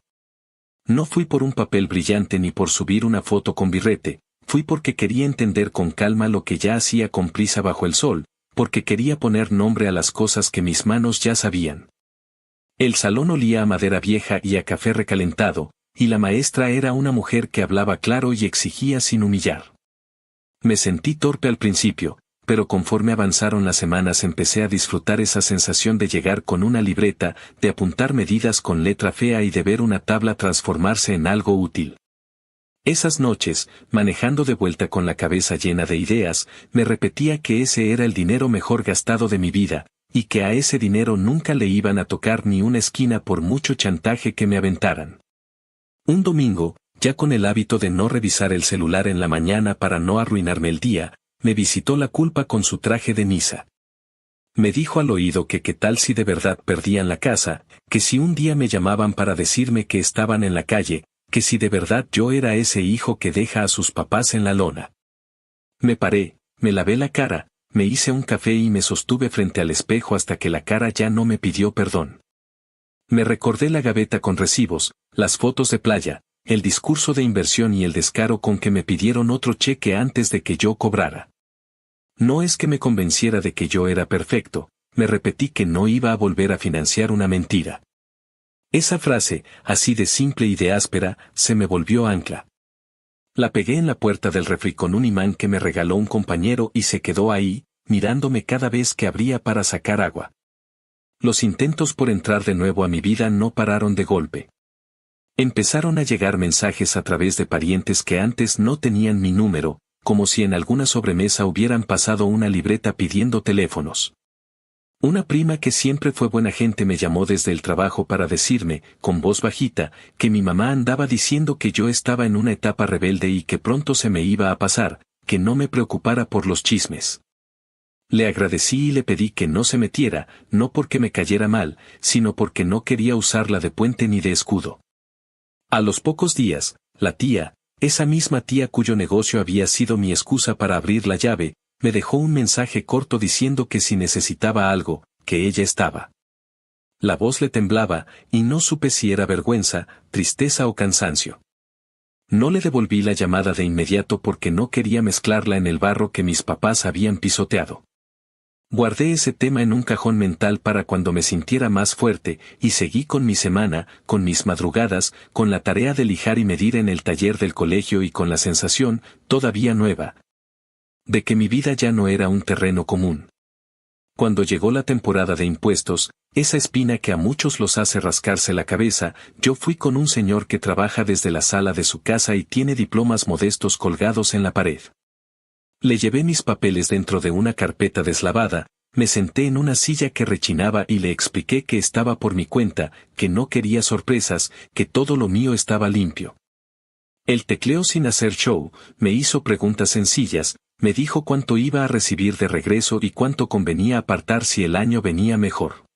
No fui por un papel brillante ni por subir una foto con birrete, fui porque quería entender con calma lo que ya hacía con prisa bajo el sol, porque quería poner nombre a las cosas que mis manos ya sabían. El salón olía a madera vieja y a café recalentado, y la maestra era una mujer que hablaba claro y exigía sin humillar. Me sentí torpe al principio, pero conforme avanzaron las semanas empecé a disfrutar esa sensación de llegar con una libreta, de apuntar medidas con letra fea y de ver una tabla transformarse en algo útil. Esas noches, manejando de vuelta con la cabeza llena de ideas, me repetía que ese era el dinero mejor gastado de mi vida, y que a ese dinero nunca le iban a tocar ni una esquina por mucho chantaje que me aventaran. Un domingo, ya con el hábito de no revisar el celular en la mañana para no arruinarme el día, me visitó la culpa con su traje de misa. Me dijo al oído que qué tal si de verdad perdían la casa, que si un día me llamaban para decirme que estaban en la calle, que si de verdad yo era ese hijo que deja a sus papás en la lona. Me paré, me lavé la cara, me hice un café y me sostuve frente al espejo hasta que la cara ya no me pidió perdón. Me recordé la gaveta con recibos, las fotos de playa, el discurso de inversión y el descaro con que me pidieron otro cheque antes de que yo cobrara. No es que me convenciera de que yo era perfecto, me repetí que no iba a volver a financiar una mentira. Esa frase, así de simple y de áspera, se me volvió ancla. La pegué en la puerta del refri con un imán que me regaló un compañero y se quedó ahí, mirándome cada vez que abría para sacar agua. Los intentos por entrar de nuevo a mi vida no pararon de golpe. Empezaron a llegar mensajes a través de parientes que antes no tenían mi número, como si en alguna sobremesa hubieran pasado una libreta pidiendo teléfonos. Una prima que siempre fue buena gente me llamó desde el trabajo para decirme, con voz bajita, que mi mamá andaba diciendo que yo estaba en una etapa rebelde y que pronto se me iba a pasar, que no me preocupara por los chismes. Le agradecí y le pedí que no se metiera, no porque me cayera mal, sino porque no quería usarla de puente ni de escudo. A los pocos días, la tía, esa misma tía cuyo negocio había sido mi excusa para abrir la llave, me dejó un mensaje corto diciendo que si necesitaba algo, que ella estaba. La voz le temblaba, y no supe si era vergüenza, tristeza o cansancio. No le devolví la llamada de inmediato porque no quería mezclarla en el barro que mis papás habían pisoteado. Guardé ese tema en un cajón mental para cuando me sintiera más fuerte, y seguí con mi semana, con mis madrugadas, con la tarea de lijar y medir en el taller del colegio y con la sensación, todavía nueva, de que mi vida ya no era un terreno común. Cuando llegó la temporada de impuestos, esa espina que a muchos los hace rascarse la cabeza, yo fui con un señor que trabaja desde la sala de su casa y tiene diplomas modestos colgados en la pared. Le llevé mis papeles dentro de una carpeta deslavada, me senté en una silla que rechinaba y le expliqué que estaba por mi cuenta, que no quería sorpresas, que todo lo mío estaba limpio. Él tecleó sin hacer show, me hizo preguntas sencillas, me dijo cuánto iba a recibir de regreso y cuánto convenía apartar si el año venía mejor.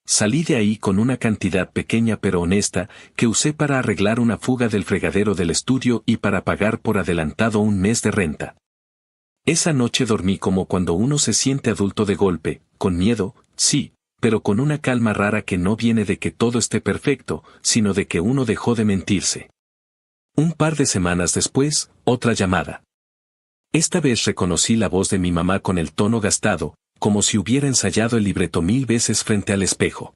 Salí de ahí con una cantidad pequeña pero honesta, que usé para arreglar una fuga del fregadero del estudio y para pagar por adelantado un mes de renta. Esa noche dormí como cuando uno se siente adulto de golpe, con miedo, sí, pero con una calma rara que no viene de que todo esté perfecto, sino de que uno dejó de mentirse. Un par de semanas después, otra llamada. Esta vez reconocí la voz de mi mamá con el tono gastado, como si hubiera ensayado el libreto 1000 veces frente al espejo.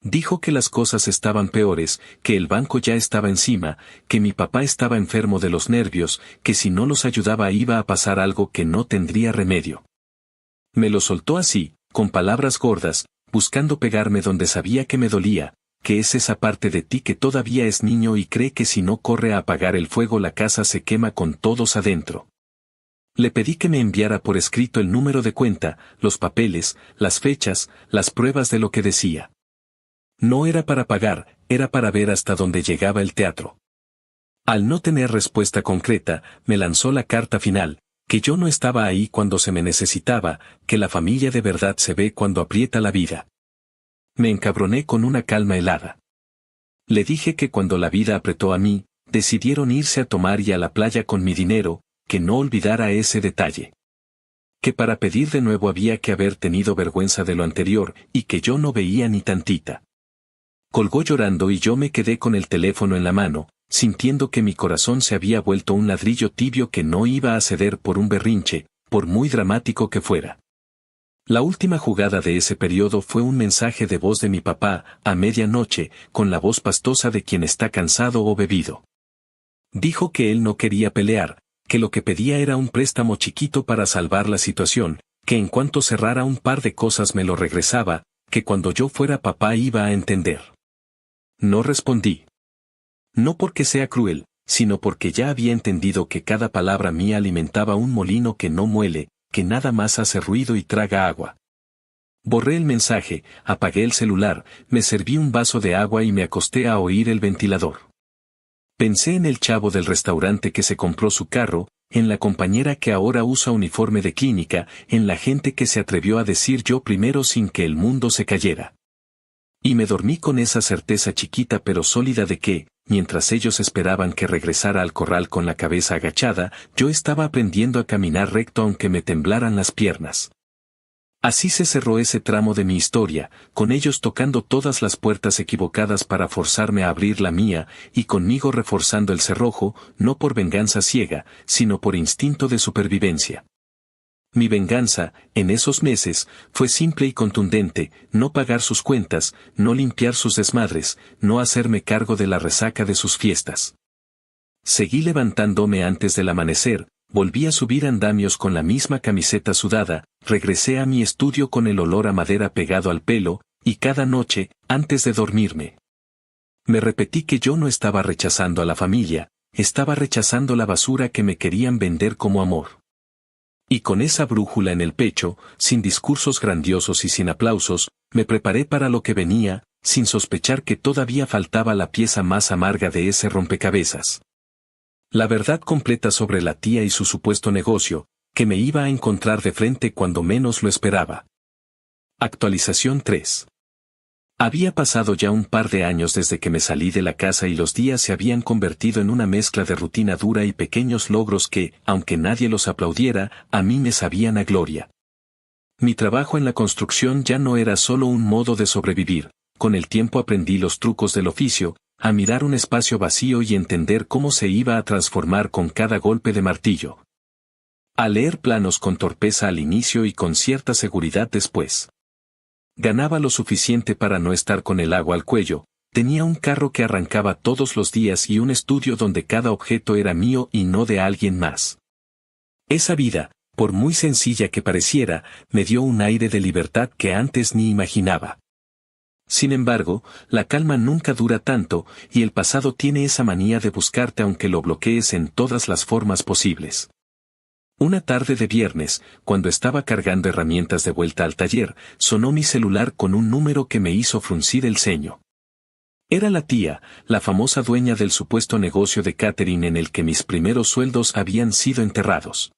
Dijo que las cosas estaban peores, que el banco ya estaba encima, que mi papá estaba enfermo de los nervios, que si no los ayudaba iba a pasar algo que no tendría remedio. Me lo soltó así, con palabras gordas, buscando pegarme donde sabía que me dolía, que es esa parte de ti que todavía es niño y cree que si no corre a apagar el fuego la casa se quema con todos adentro. Le pedí que me enviara por escrito el número de cuenta, los papeles, las fechas, las pruebas de lo que decía. No era para pagar, era para ver hasta dónde llegaba el teatro. Al no tener respuesta concreta, me lanzó la carta final, que yo no estaba ahí cuando se me necesitaba, que la familia de verdad se ve cuando aprieta la vida. Me encabroné con una calma helada. Le dije que cuando la vida apretó a mí, decidieron irse a tomar y a la playa con mi dinero, que no olvidara ese detalle. Que para pedir de nuevo había que haber tenido vergüenza de lo anterior, y que yo no veía ni tantita. Colgó llorando y yo me quedé con el teléfono en la mano, sintiendo que mi corazón se había vuelto un ladrillo tibio que no iba a ceder por un berrinche, por muy dramático que fuera. La última jugada de ese periodo fue un mensaje de voz de mi papá, a medianoche, con la voz pastosa de quien está cansado o bebido. Dijo que él no quería pelear, que lo que pedía era un préstamo chiquito para salvar la situación, que en cuanto cerrara un par de cosas me lo regresaba, que cuando yo fuera papá iba a entender. No respondí. No porque sea cruel, sino porque ya había entendido que cada palabra mía alimentaba un molino que no muele, que nada más hace ruido y traga agua. Borré el mensaje, apagué el celular, me serví un vaso de agua y me acosté a oír el ventilador. Pensé en el chavo del restaurante que se compró su carro, en la compañera que ahora usa uniforme de clínica, en la gente que se atrevió a decir yo primero sin que el mundo se cayera. Y me dormí con esa certeza chiquita pero sólida de que, mientras ellos esperaban que regresara al corral con la cabeza agachada, yo estaba aprendiendo a caminar recto aunque me temblaran las piernas. Así se cerró ese tramo de mi historia, con ellos tocando todas las puertas equivocadas para forzarme a abrir la mía, y conmigo reforzando el cerrojo, no por venganza ciega, sino por instinto de supervivencia. Mi venganza, en esos meses, fue simple y contundente: no pagar sus cuentas, no limpiar sus desmadres, no hacerme cargo de la resaca de sus fiestas. Seguí levantándome antes del amanecer, volví a subir andamios con la misma camiseta sudada, regresé a mi estudio con el olor a madera pegado al pelo, y cada noche, antes de dormirme, me repetí que yo no estaba rechazando a la familia, estaba rechazando la basura que me querían vender como amor. Y con esa brújula en el pecho, sin discursos grandiosos y sin aplausos, me preparé para lo que venía, sin sospechar que todavía faltaba la pieza más amarga de ese rompecabezas. La verdad completa sobre la tía y su supuesto negocio, que me iba a encontrar de frente cuando menos lo esperaba. Actualización 3. Había pasado ya un par de años desde que me salí de la casa y los días se habían convertido en una mezcla de rutina dura y pequeños logros que, aunque nadie los aplaudiera, a mí me sabían a gloria. Mi trabajo en la construcción ya no era solo un modo de sobrevivir, con el tiempo aprendí los trucos del oficio, a mirar un espacio vacío y entender cómo se iba a transformar con cada golpe de martillo. A leer planos con torpeza al inicio y con cierta seguridad después. Ganaba lo suficiente para no estar con el agua al cuello, tenía un carro que arrancaba todos los días y un estudio donde cada objeto era mío y no de alguien más. Esa vida, por muy sencilla que pareciera, me dio un aire de libertad que antes ni imaginaba. Sin embargo, la calma nunca dura tanto, y el pasado tiene esa manía de buscarte aunque lo bloquees en todas las formas posibles. Una tarde de viernes, cuando estaba cargando herramientas de vuelta al taller, sonó mi celular con un número que me hizo fruncir el ceño. Era la tía, la famosa dueña del supuesto negocio de catering en el que mis primeros sueldos habían sido enterrados.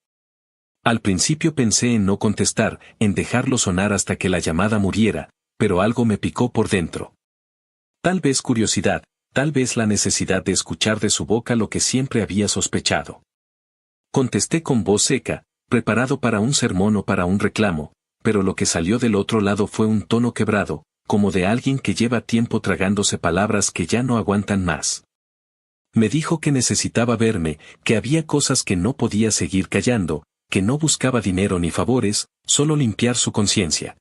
Al principio pensé en no contestar, en dejarlo sonar hasta que la llamada muriera, pero algo me picó por dentro. Tal vez curiosidad, tal vez la necesidad de escuchar de su boca lo que siempre había sospechado. Contesté con voz seca, preparado para un sermón o para un reclamo, pero lo que salió del otro lado fue un tono quebrado, como de alguien que lleva tiempo tragándose palabras que ya no aguantan más. Me dijo que necesitaba verme, que había cosas que no podía seguir callando, que no buscaba dinero ni favores, solo limpiar su conciencia.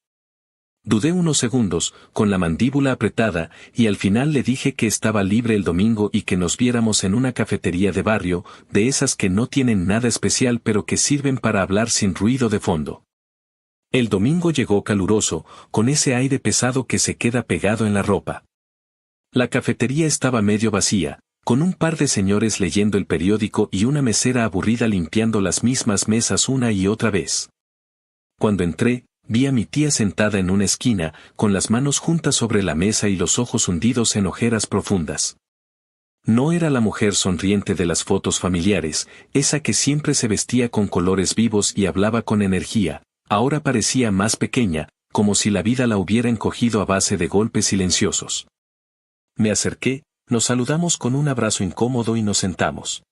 Dudé unos segundos, con la mandíbula apretada, y al final le dije que estaba libre el domingo y que nos viéramos en una cafetería de barrio, de esas que no tienen nada especial pero que sirven para hablar sin ruido de fondo. El domingo llegó caluroso, con ese aire pesado que se queda pegado en la ropa. La cafetería estaba medio vacía, con un par de señores leyendo el periódico y una mesera aburrida limpiando las mismas mesas una y otra vez. Cuando entré, vi a mi tía sentada en una esquina, con las manos juntas sobre la mesa y los ojos hundidos en ojeras profundas. No era la mujer sonriente de las fotos familiares, esa que siempre se vestía con colores vivos y hablaba con energía, ahora parecía más pequeña, como si la vida la hubiera encogido a base de golpes silenciosos. Me acerqué, nos saludamos con un abrazo incómodo y nos sentamos.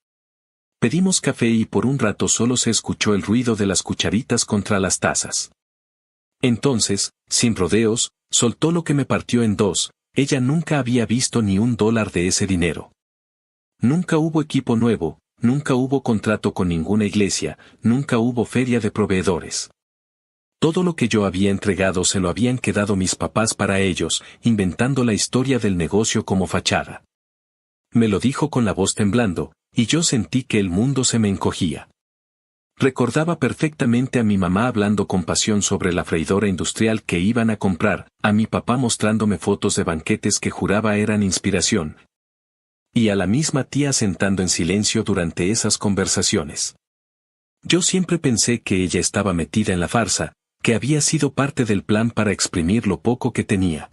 Pedimos café y por un rato solo se escuchó el ruido de las cucharitas contra las tazas. Entonces, sin rodeos, soltó lo que me partió en dos. Ella nunca había visto ni $1 de ese dinero. Nunca hubo equipo nuevo, nunca hubo contrato con ninguna iglesia, nunca hubo feria de proveedores. Todo lo que yo había entregado se lo habían quedado mis papás para ellos, inventando la historia del negocio como fachada. Me lo dijo con la voz temblando, y yo sentí que el mundo se me encogía. Recordaba perfectamente a mi mamá hablando con pasión sobre la freidora industrial que iban a comprar, a mi papá mostrándome fotos de banquetes que juraba eran inspiración, y a la misma tía sentando en silencio durante esas conversaciones. Yo siempre pensé que ella estaba metida en la farsa, que había sido parte del plan para exprimir lo poco que tenía.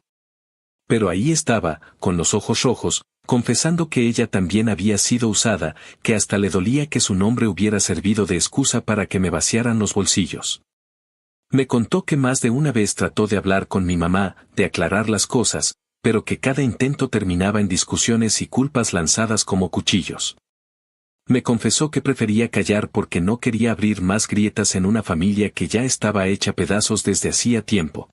Pero ahí estaba, con los ojos rojos, confesando que ella también había sido usada, que hasta le dolía que su nombre hubiera servido de excusa para que me vaciaran los bolsillos. Me contó que más de una vez trató de hablar con mi mamá, de aclarar las cosas, pero que cada intento terminaba en discusiones y culpas lanzadas como cuchillos. Me confesó que prefería callar porque no quería abrir más grietas en una familia que ya estaba hecha pedazos desde hacía tiempo.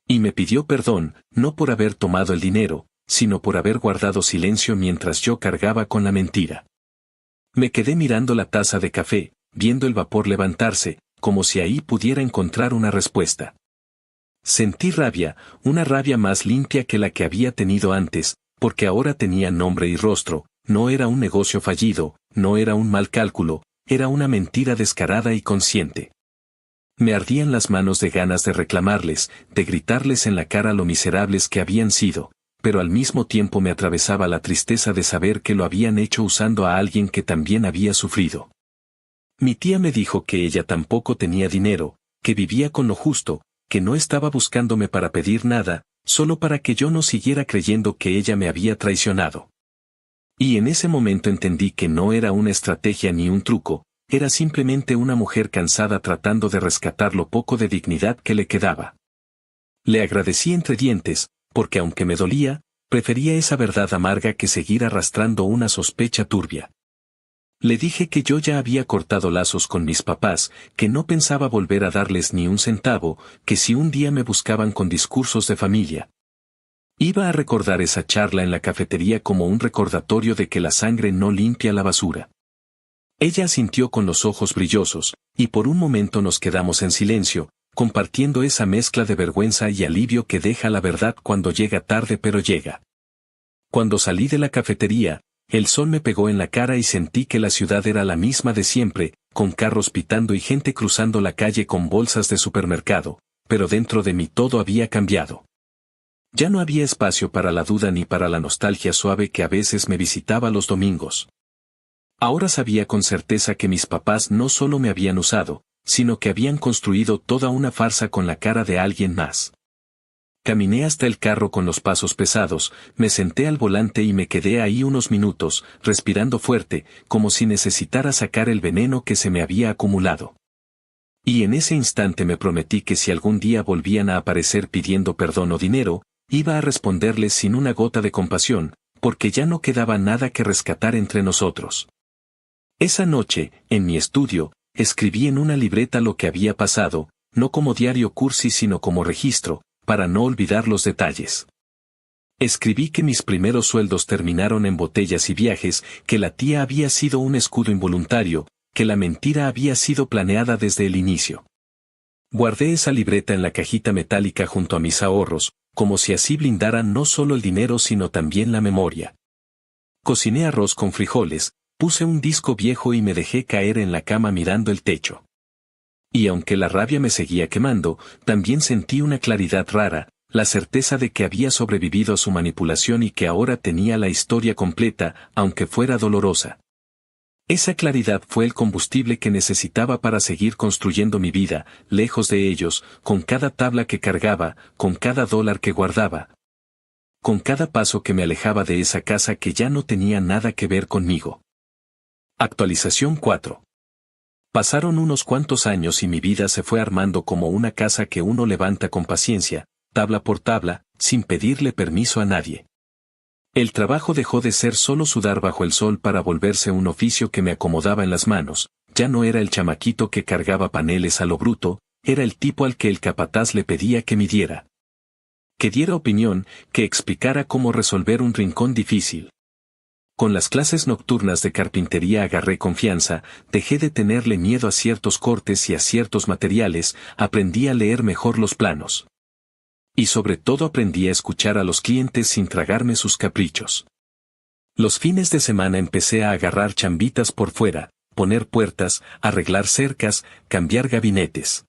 Y me pidió perdón, no por haber tomado el dinero, sino por haber guardado silencio mientras yo cargaba con la mentira. Me quedé mirando la taza de café, viendo el vapor levantarse, como si ahí pudiera encontrar una respuesta. Sentí rabia, una rabia más limpia que la que había tenido antes, porque ahora tenía nombre y rostro. No era un negocio fallido, no era un mal cálculo, era una mentira descarada y consciente. Me ardían las manos de ganas de reclamarles, de gritarles en la cara lo miserables que habían sido, pero al mismo tiempo me atravesaba la tristeza de saber que lo habían hecho usando a alguien que también había sufrido. Mi tía me dijo que ella tampoco tenía dinero, que vivía con lo justo, que no estaba buscándome para pedir nada, solo para que yo no siguiera creyendo que ella me había traicionado. Y en ese momento entendí que no era una estrategia ni un truco, era simplemente una mujer cansada tratando de rescatar lo poco de dignidad que le quedaba. Le agradecí entre dientes, porque aunque me dolía, prefería esa verdad amarga que seguir arrastrando una sospecha turbia. Le dije que yo ya había cortado lazos con mis papás, que no pensaba volver a darles ni un centavo, que si un día me buscaban con discursos de familia, iba a recordar esa charla en la cafetería como un recordatorio de que la sangre no limpia la basura. Ella asintió con los ojos brillosos, y por un momento nos quedamos en silencio, compartiendo esa mezcla de vergüenza y alivio que deja la verdad cuando llega tarde pero llega. Cuando salí de la cafetería, el sol me pegó en la cara y sentí que la ciudad era la misma de siempre, con carros pitando y gente cruzando la calle con bolsas de supermercado, pero dentro de mí todo había cambiado. Ya no había espacio para la duda ni para la nostalgia suave que a veces me visitaba los domingos. Ahora sabía con certeza que mis papás no solo me habían usado, sino que habían construido toda una farsa con la cara de alguien más. Caminé hasta el carro con los pasos pesados, me senté al volante y me quedé ahí unos minutos, respirando fuerte, como si necesitara sacar el veneno que se me había acumulado. Y en ese instante me prometí que si algún día volvían a aparecer pidiendo perdón o dinero, iba a responderles sin una gota de compasión, porque ya no quedaba nada que rescatar entre nosotros. Esa noche, en mi estudio, escribí en una libreta lo que había pasado, no como diario cursi sino como registro, para no olvidar los detalles. Escribí que mis primeros sueldos terminaron en botellas y viajes, que la tía había sido un escudo involuntario, que la mentira había sido planeada desde el inicio. Guardé esa libreta en la cajita metálica junto a mis ahorros, como si así blindara no solo el dinero sino también la memoria. Cociné arroz con frijoles, puse un disco viejo y me dejé caer en la cama mirando el techo. Y aunque la rabia me seguía quemando, también sentí una claridad rara, La certeza de que había sobrevivido a su manipulación y que ahora tenía la historia completa, aunque fuera dolorosa. Esa claridad fue el combustible que necesitaba para seguir construyendo mi vida, lejos de ellos, con cada tabla que cargaba, con cada dólar que guardaba. Con cada paso que me alejaba de esa casa que ya no tenía nada que ver conmigo. Actualización 4. Pasaron unos cuantos años y mi vida se fue armando como una casa que uno levanta con paciencia, tabla por tabla, sin pedirle permiso a nadie. El trabajo dejó de ser solo sudar bajo el sol para volverse un oficio que me acomodaba en las manos, ya no era el chamaquito que cargaba paneles a lo bruto, era el tipo al que el capataz le pedía que midiera. Que diera opinión, que explicara cómo resolver un rincón difícil. Con las clases nocturnas de carpintería agarré confianza, dejé de tenerle miedo a ciertos cortes y a ciertos materiales, aprendí a leer mejor los planos. Y sobre todo aprendí a escuchar a los clientes sin tragarme sus caprichos. Los fines de semana empecé a agarrar chambitas por fuera, poner puertas, arreglar cercas, cambiar gabinetes.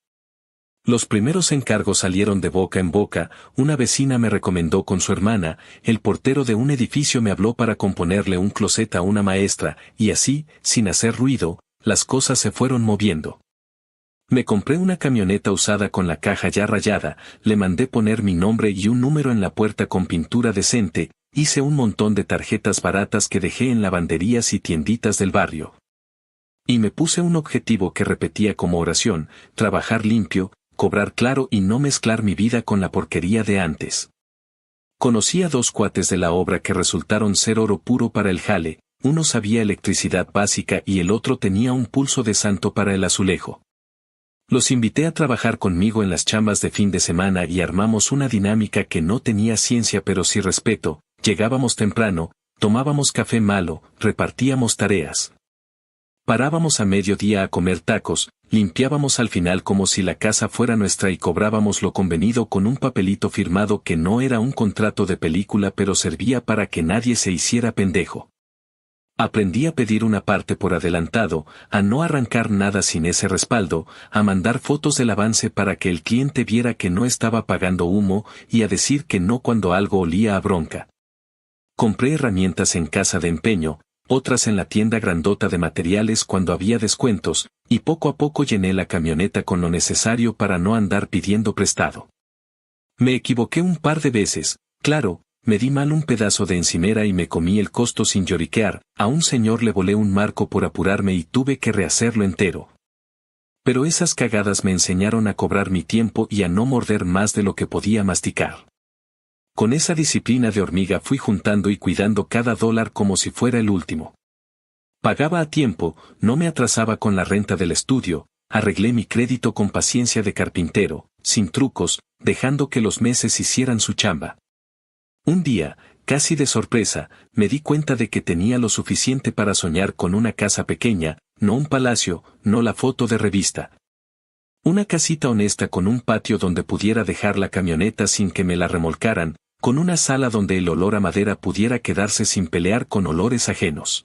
Los primeros encargos salieron de boca en boca, una vecina me recomendó con su hermana, el portero de un edificio me habló para componerle un closet a una maestra, y así, sin hacer ruido, las cosas se fueron moviendo. Me compré una camioneta usada con la caja ya rayada, le mandé poner mi nombre y un número en la puerta con pintura decente, hice un montón de tarjetas baratas que dejé en lavanderías y tienditas del barrio. Y me puse un objetivo que repetía como oración, trabajar limpio, cobrar claro y no mezclar mi vida con la porquería de antes. Conocí a dos cuates de la obra que resultaron ser oro puro para el jale, uno sabía electricidad básica y el otro tenía un pulso de santo para el azulejo. Los invité a trabajar conmigo en las chambas de fin de semana y armamos una dinámica que no tenía ciencia pero sí respeto, llegábamos temprano, tomábamos café malo, repartíamos tareas. Parábamos a mediodía a comer tacos, limpiábamos al final como si la casa fuera nuestra y cobrábamos lo convenido con un papelito firmado que no era un contrato de película pero servía para que nadie se hiciera pendejo. Aprendí a pedir una parte por adelantado, a no arrancar nada sin ese respaldo, a mandar fotos del avance para que el cliente viera que no estaba pagando humo y a decir que no cuando algo olía a bronca. Compré herramientas en casa de empeño, otras en la tienda grandota de materiales cuando había descuentos, y poco a poco llené la camioneta con lo necesario para no andar pidiendo prestado. Me equivoqué un par de veces, claro. Me di mal un pedazo de encimera y me comí el costo sin lloriquear, a un señor le volé un marco por apurarme y tuve que rehacerlo entero. Pero esas cagadas me enseñaron a cobrar mi tiempo y a no morder más de lo que podía masticar. Con esa disciplina de hormiga fui juntando y cuidando cada dólar como si fuera el último. Pagaba a tiempo, no me atrasaba con la renta del estudio, arreglé mi crédito con paciencia de carpintero, sin trucos, dejando que los meses hicieran su chamba. Un día, casi de sorpresa, me di cuenta de que tenía lo suficiente para soñar con una casa pequeña, no un palacio, no la foto de revista. Una casita honesta con un patio donde pudiera dejar la camioneta sin que me la remolcaran, con una sala donde el olor a madera pudiera quedarse sin pelear con olores ajenos.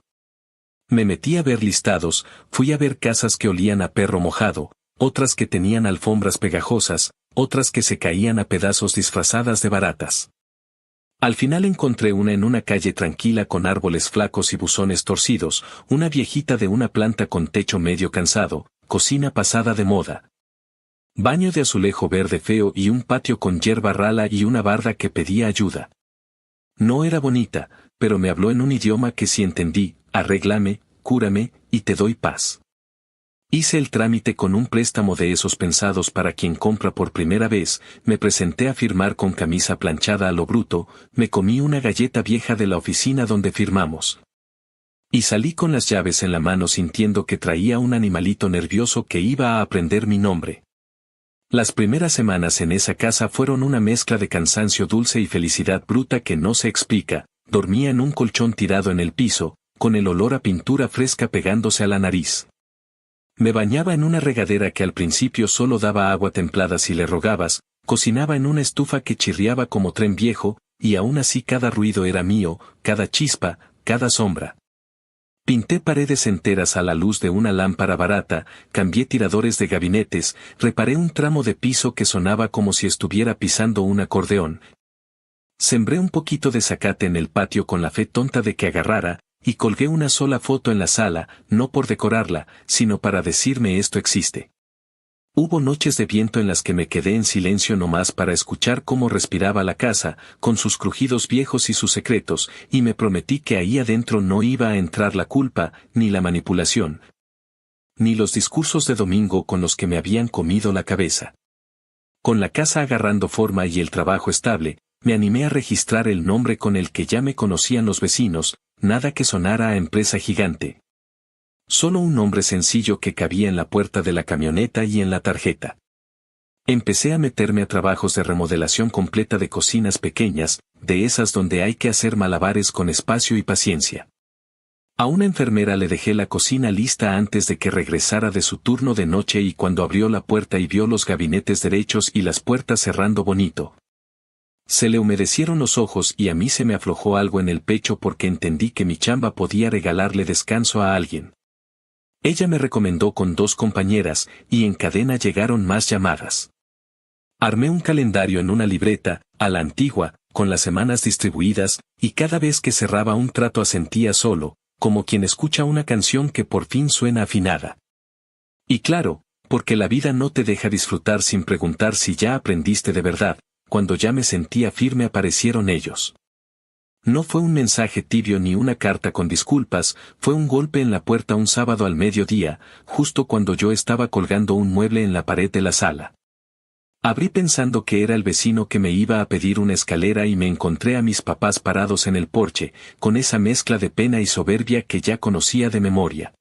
Me metí a ver listados, fui a ver casas que olían a perro mojado, otras que tenían alfombras pegajosas, otras que se caían a pedazos disfrazadas de baratas. Al final encontré una en una calle tranquila con árboles flacos y buzones torcidos, una viejita de una planta con techo medio cansado, cocina pasada de moda. Baño de azulejo verde feo y un patio con hierba rala y una barda que pedía ayuda. No era bonita, pero me habló en un idioma que sí entendí, arréglame, cúrame, y te doy paz. Hice el trámite con un préstamo de esos pensados para quien compra por primera vez, me presenté a firmar con camisa planchada a lo bruto, me comí una galleta vieja de la oficina donde firmamos. Y salí con las llaves en la mano sintiendo que traía un animalito nervioso que iba a aprender mi nombre. Las primeras semanas en esa casa fueron una mezcla de cansancio dulce y felicidad bruta que no se explica, dormía en un colchón tirado en el piso, con el olor a pintura fresca pegándose a la nariz. Me bañaba en una regadera que al principio solo daba agua templada si le rogabas, cocinaba en una estufa que chirriaba como tren viejo, y aún así cada ruido era mío, cada chispa, cada sombra. Pinté paredes enteras a la luz de una lámpara barata, cambié tiradores de gabinetes, reparé un tramo de piso que sonaba como si estuviera pisando un acordeón. Sembré un poquito de zacate en el patio con la fe tonta de que agarrara, y colgué una sola foto en la sala, no por decorarla, sino para decirme esto existe. Hubo noches de viento en las que me quedé en silencio nomás para escuchar cómo respiraba la casa, con sus crujidos viejos y sus secretos, y me prometí que ahí adentro no iba a entrar la culpa, ni la manipulación, ni los discursos de domingo con los que me habían comido la cabeza. Con la casa agarrando forma y el trabajo estable, me animé a registrar el nombre con el que ya me conocían los vecinos, nada que sonara a empresa gigante. Solo un nombre sencillo que cabía en la puerta de la camioneta y en la tarjeta. Empecé a meterme a trabajos de remodelación completa de cocinas pequeñas, de esas donde hay que hacer malabares con espacio y paciencia. A una enfermera le dejé la cocina lista antes de que regresara de su turno de noche y cuando abrió la puerta y vio los gabinetes derechos y las puertas cerrando bonito. Se le humedecieron los ojos y a mí se me aflojó algo en el pecho porque entendí que mi chamba podía regalarle descanso a alguien. Ella me recomendó con 2 compañeras, y en cadena llegaron más llamadas. Armé un calendario en una libreta, a la antigua, con las semanas distribuidas, y cada vez que cerraba un trato asentía solo, como quien escucha una canción que por fin suena afinada. Y claro, porque la vida no te deja disfrutar sin preguntar si ya aprendiste de verdad, cuando ya me sentía firme aparecieron ellos. No fue un mensaje tibio ni una carta con disculpas, fue un golpe en la puerta un sábado al mediodía, justo cuando yo estaba colgando un mueble en la pared de la sala. Abrí pensando que era el vecino que me iba a pedir una escalera y me encontré a mis papás parados en el porche, con esa mezcla de pena y soberbia que ya conocía de memoria.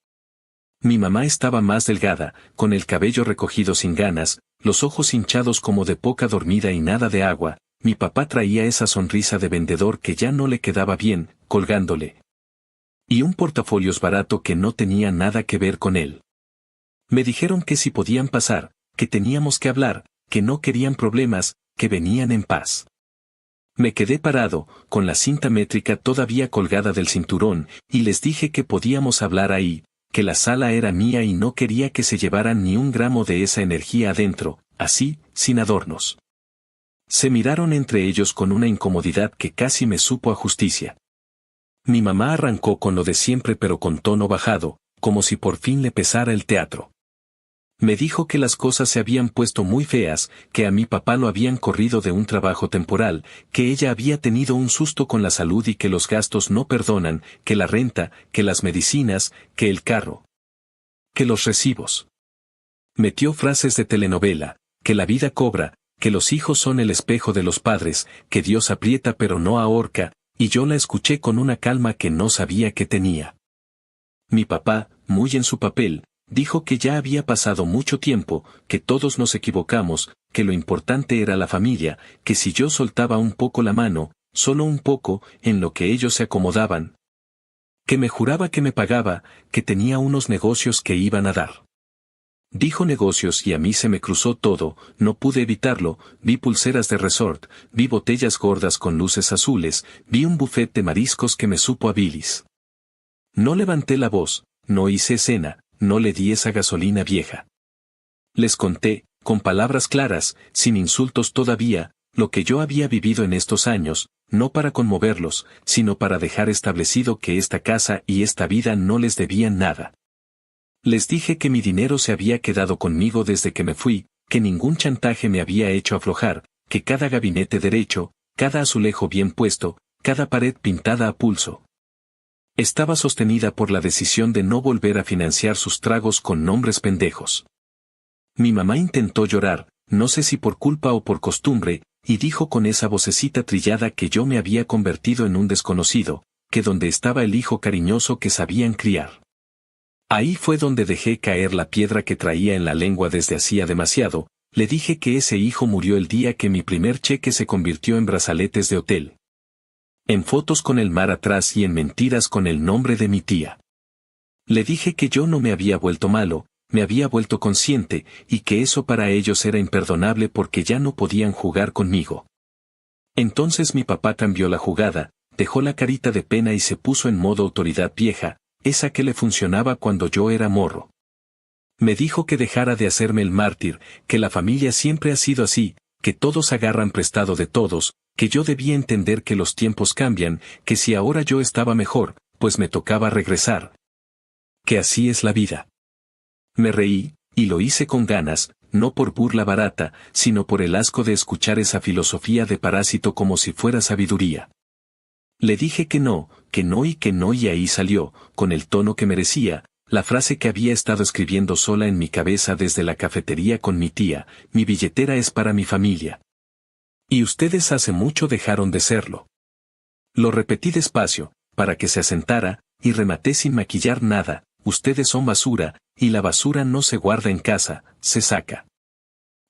Mi mamá estaba más delgada, con el cabello recogido sin ganas, los ojos hinchados como de poca dormida y nada de agua. Mi papá traía esa sonrisa de vendedor que ya no le quedaba bien, colgándole. Y un portafolios barato que no tenía nada que ver con él. Me dijeron que si podían pasar, que teníamos que hablar, que no querían problemas, que venían en paz. Me quedé parado, con la cinta métrica todavía colgada del cinturón, y les dije que podíamos hablar ahí, que la sala era mía y no quería que se llevaran ni un gramo de esa energía adentro, así, sin adornos. Se miraron entre ellos con una incomodidad que casi me supo a justicia. Mi mamá arrancó con lo de siempre pero con tono bajado, como si por fin le pesara el teatro. Me dijo que las cosas se habían puesto muy feas, que a mi papá lo habían corrido de un trabajo temporal, que ella había tenido un susto con la salud y que los gastos no perdonan, que la renta, que las medicinas, que el carro, que los recibos. Metió frases de telenovela, que la vida cobra, que los hijos son el espejo de los padres, que Dios aprieta pero no ahorca, y yo la escuché con una calma que no sabía que tenía. Mi papá, muy en su papel, dijo que ya había pasado mucho tiempo, que todos nos equivocamos, que lo importante era la familia, que si yo soltaba un poco la mano, solo un poco, en lo que ellos se acomodaban, que me juraba que me pagaba, que tenía unos negocios que iban a dar. Dijo negocios y a mí se me cruzó todo, no pude evitarlo, vi pulseras de resort, vi botellas gordas con luces azules, vi un buffet de mariscos que me supo a bilis. No levanté la voz, no hice escena, no le di esa gasolina vieja. Les conté, con palabras claras, sin insultos todavía, lo que yo había vivido en estos años, no para conmoverlos, sino para dejar establecido que esta casa y esta vida no les debían nada. Les dije que mi dinero se había quedado conmigo desde que me fui, que ningún chantaje me había hecho aflojar, que cada gabinete derecho, cada azulejo bien puesto, cada pared pintada a pulso, estaba sostenida por la decisión de no volver a financiar sus tragos con nombres pendejos. Mi mamá intentó llorar, no sé si por culpa o por costumbre, y dijo con esa vocecita trillada que yo me había convertido en un desconocido, que donde estaba el hijo cariñoso que sabían criar. Ahí fue donde dejé caer la piedra que traía en la lengua desde hacía demasiado, le dije que ese hijo murió el día que mi primer cheque se convirtió en brazaletes de hotel. En fotos con el mar atrás y en mentiras con el nombre de mi tía. Le dije que yo no me había vuelto malo, me había vuelto consciente, y que eso para ellos era imperdonable porque ya no podían jugar conmigo. Entonces mi papá cambió la jugada, dejó la carita de pena y se puso en modo autoridad vieja. esa que le funcionaba cuando yo era morro. Me dijo que dejara de hacerme el mártir, que la familia siempre ha sido así, que todos agarran prestado de todos, que yo debía entender que los tiempos cambian, que si ahora yo estaba mejor, pues me tocaba regresar. Que así es la vida. Me reí, y lo hice con ganas, no por burla barata, sino por el asco de escuchar esa filosofía de parásito como si fuera sabiduría. Le dije que no y ahí salió, con el tono que merecía, la frase que había estado escribiendo sola en mi cabeza desde la cafetería con mi tía: mi billetera es para mi familia. Y ustedes hace mucho dejaron de serlo. Lo repetí despacio, para que se asentara, y rematé sin maquillar nada: ustedes son basura, y la basura no se guarda en casa, se saca.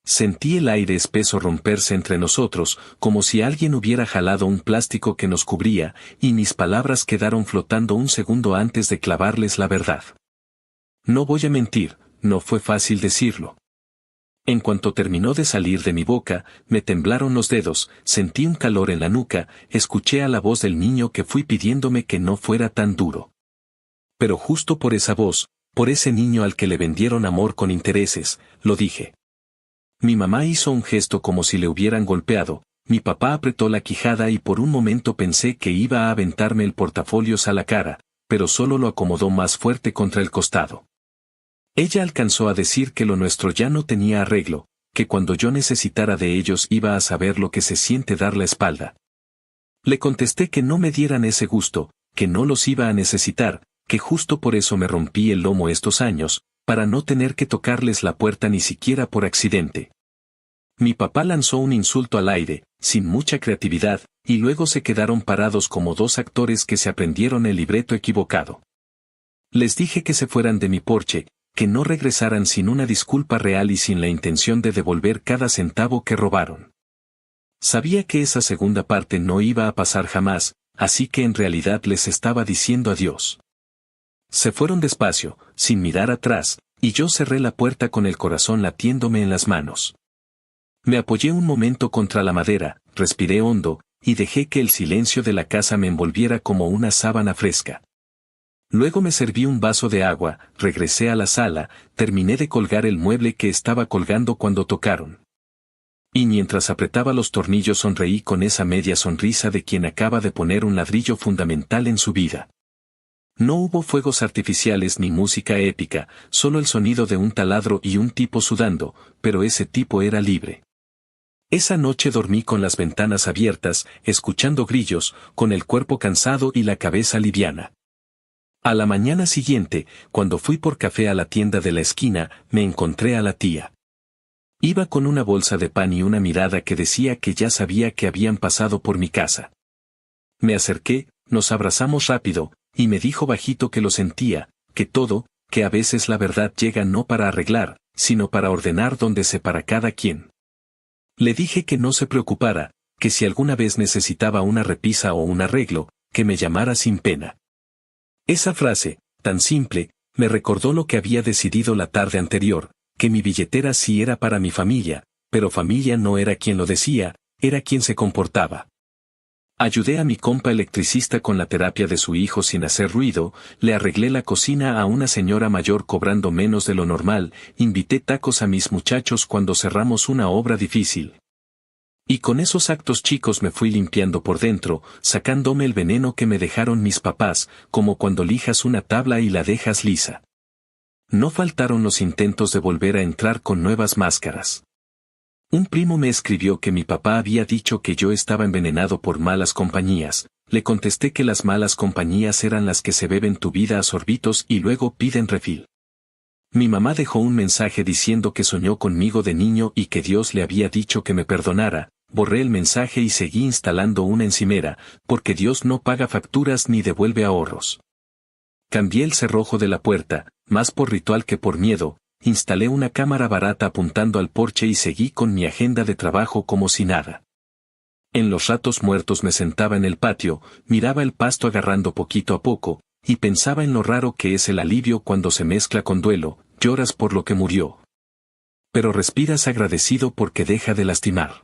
Sentí el aire espeso romperse entre nosotros, como si alguien hubiera jalado un plástico que nos cubría, y mis palabras quedaron flotando un segundo antes de clavarles la verdad. No voy a mentir, no fue fácil decirlo. En cuanto terminó de salir de mi boca, me temblaron los dedos, sentí un calor en la nuca, escuché a la voz del niño que fui pidiéndome que no fuera tan duro. Pero justo por esa voz, por ese niño al que le vendieron amor con intereses, lo dije. Mi mamá hizo un gesto como si le hubieran golpeado, mi papá apretó la quijada y por un momento pensé que iba a aventarme el portafolios a la cara, pero solo lo acomodó más fuerte contra el costado. Ella alcanzó a decir que lo nuestro ya no tenía arreglo, que cuando yo necesitara de ellos iba a saber lo que se siente dar la espalda. Le contesté que no me dieran ese gusto, que no los iba a necesitar, que justo por eso me rompí el lomo estos años, para no tener que tocarles la puerta ni siquiera por accidente. Mi papá lanzó un insulto al aire, sin mucha creatividad, y luego se quedaron parados como dos actores que se aprendieron el libreto equivocado. Les dije que se fueran de mi porche, que no regresaran sin una disculpa real y sin la intención de devolver cada centavo que robaron. Sabía que esa segunda parte no iba a pasar jamás, así que en realidad les estaba diciendo adiós. Se fueron despacio, sin mirar atrás, y yo cerré la puerta con el corazón latiéndome en las manos. Me apoyé un momento contra la madera, respiré hondo, y dejé que el silencio de la casa me envolviera como una sábana fresca. Luego me serví un vaso de agua, regresé a la sala, terminé de colgar el mueble que estaba colgando cuando tocaron. Y mientras apretaba los tornillos sonreí con esa media sonrisa de quien acaba de poner un ladrillo fundamental en su vida. No hubo fuegos artificiales ni música épica, solo el sonido de un taladro y un tipo sudando, pero ese tipo era libre. Esa noche dormí con las ventanas abiertas, escuchando grillos, con el cuerpo cansado y la cabeza liviana. A la mañana siguiente, cuando fui por café a la tienda de la esquina, me encontré a la tía. Iba con una bolsa de pan y una mirada que decía que ya sabía que habían pasado por mi casa. Me acerqué, nos abrazamos rápido, y me dijo bajito que lo sentía, que todo, que a veces la verdad llega no para arreglar, sino para ordenar donde se para cada quien. Le dije que no se preocupara, que si alguna vez necesitaba una repisa o un arreglo, que me llamara sin pena. Esa frase, tan simple, me recordó lo que había decidido la tarde anterior, que mi billetera sí era para mi familia, pero familia no era quien lo decía, era quien se comportaba. Ayudé a mi compa electricista con la terapia de su hijo sin hacer ruido, le arreglé la cocina a una señora mayor cobrando menos de lo normal, invité tacos a mis muchachos cuando cerramos una obra difícil. Y con esos actos chicos me fui limpiando por dentro, sacándome el veneno que me dejaron mis papás, como cuando lijas una tabla y la dejas lisa. No faltaron los intentos de volver a entrar con nuevas máscaras. Un primo me escribió que mi papá había dicho que yo estaba envenenado por malas compañías. Le contesté que las malas compañías eran las que se beben tu vida a sorbitos y luego piden refil. Mi mamá dejó un mensaje diciendo que soñó conmigo de niño y que Dios le había dicho que me perdonara. Borré el mensaje y seguí instalando una encimera, porque Dios no paga facturas ni devuelve ahorros. Cambié el cerrojo de la puerta, más por ritual que por miedo. Instalé una cámara barata apuntando al porche y seguí con mi agenda de trabajo como si nada. En los ratos muertos me sentaba en el patio, miraba el pasto agarrando poquito a poco, y pensaba en lo raro que es el alivio cuando se mezcla con duelo, lloras por lo que murió. Pero respiras agradecido porque deja de lastimar.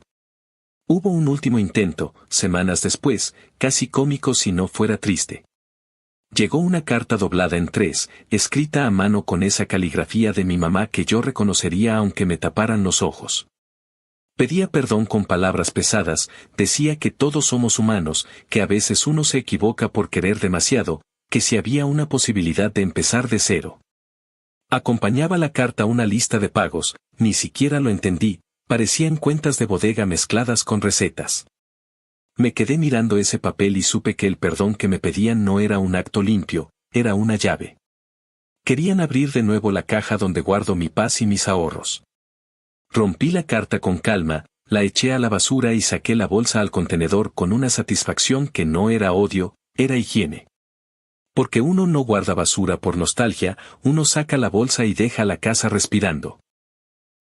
Hubo un último intento, semanas después, casi cómico si no fuera triste. Llegó una carta doblada en tres, escrita a mano con esa caligrafía de mi mamá que yo reconocería aunque me taparan los ojos. Pedía perdón con palabras pesadas, decía que todos somos humanos, que a veces uno se equivoca por querer demasiado, que si había una posibilidad de empezar de cero. Acompañaba la carta una lista de pagos, ni siquiera lo entendí, parecían cuentas de bodega mezcladas con recetas. Me quedé mirando ese papel y supe que el perdón que me pedían no era un acto limpio, era una llave. Querían abrir de nuevo la caja donde guardo mi paz y mis ahorros. Rompí la carta con calma, la eché a la basura y saqué la bolsa al contenedor con una satisfacción que no era odio, era higiene. Porque uno no guarda basura por nostalgia, uno saca la bolsa y deja la casa respirando.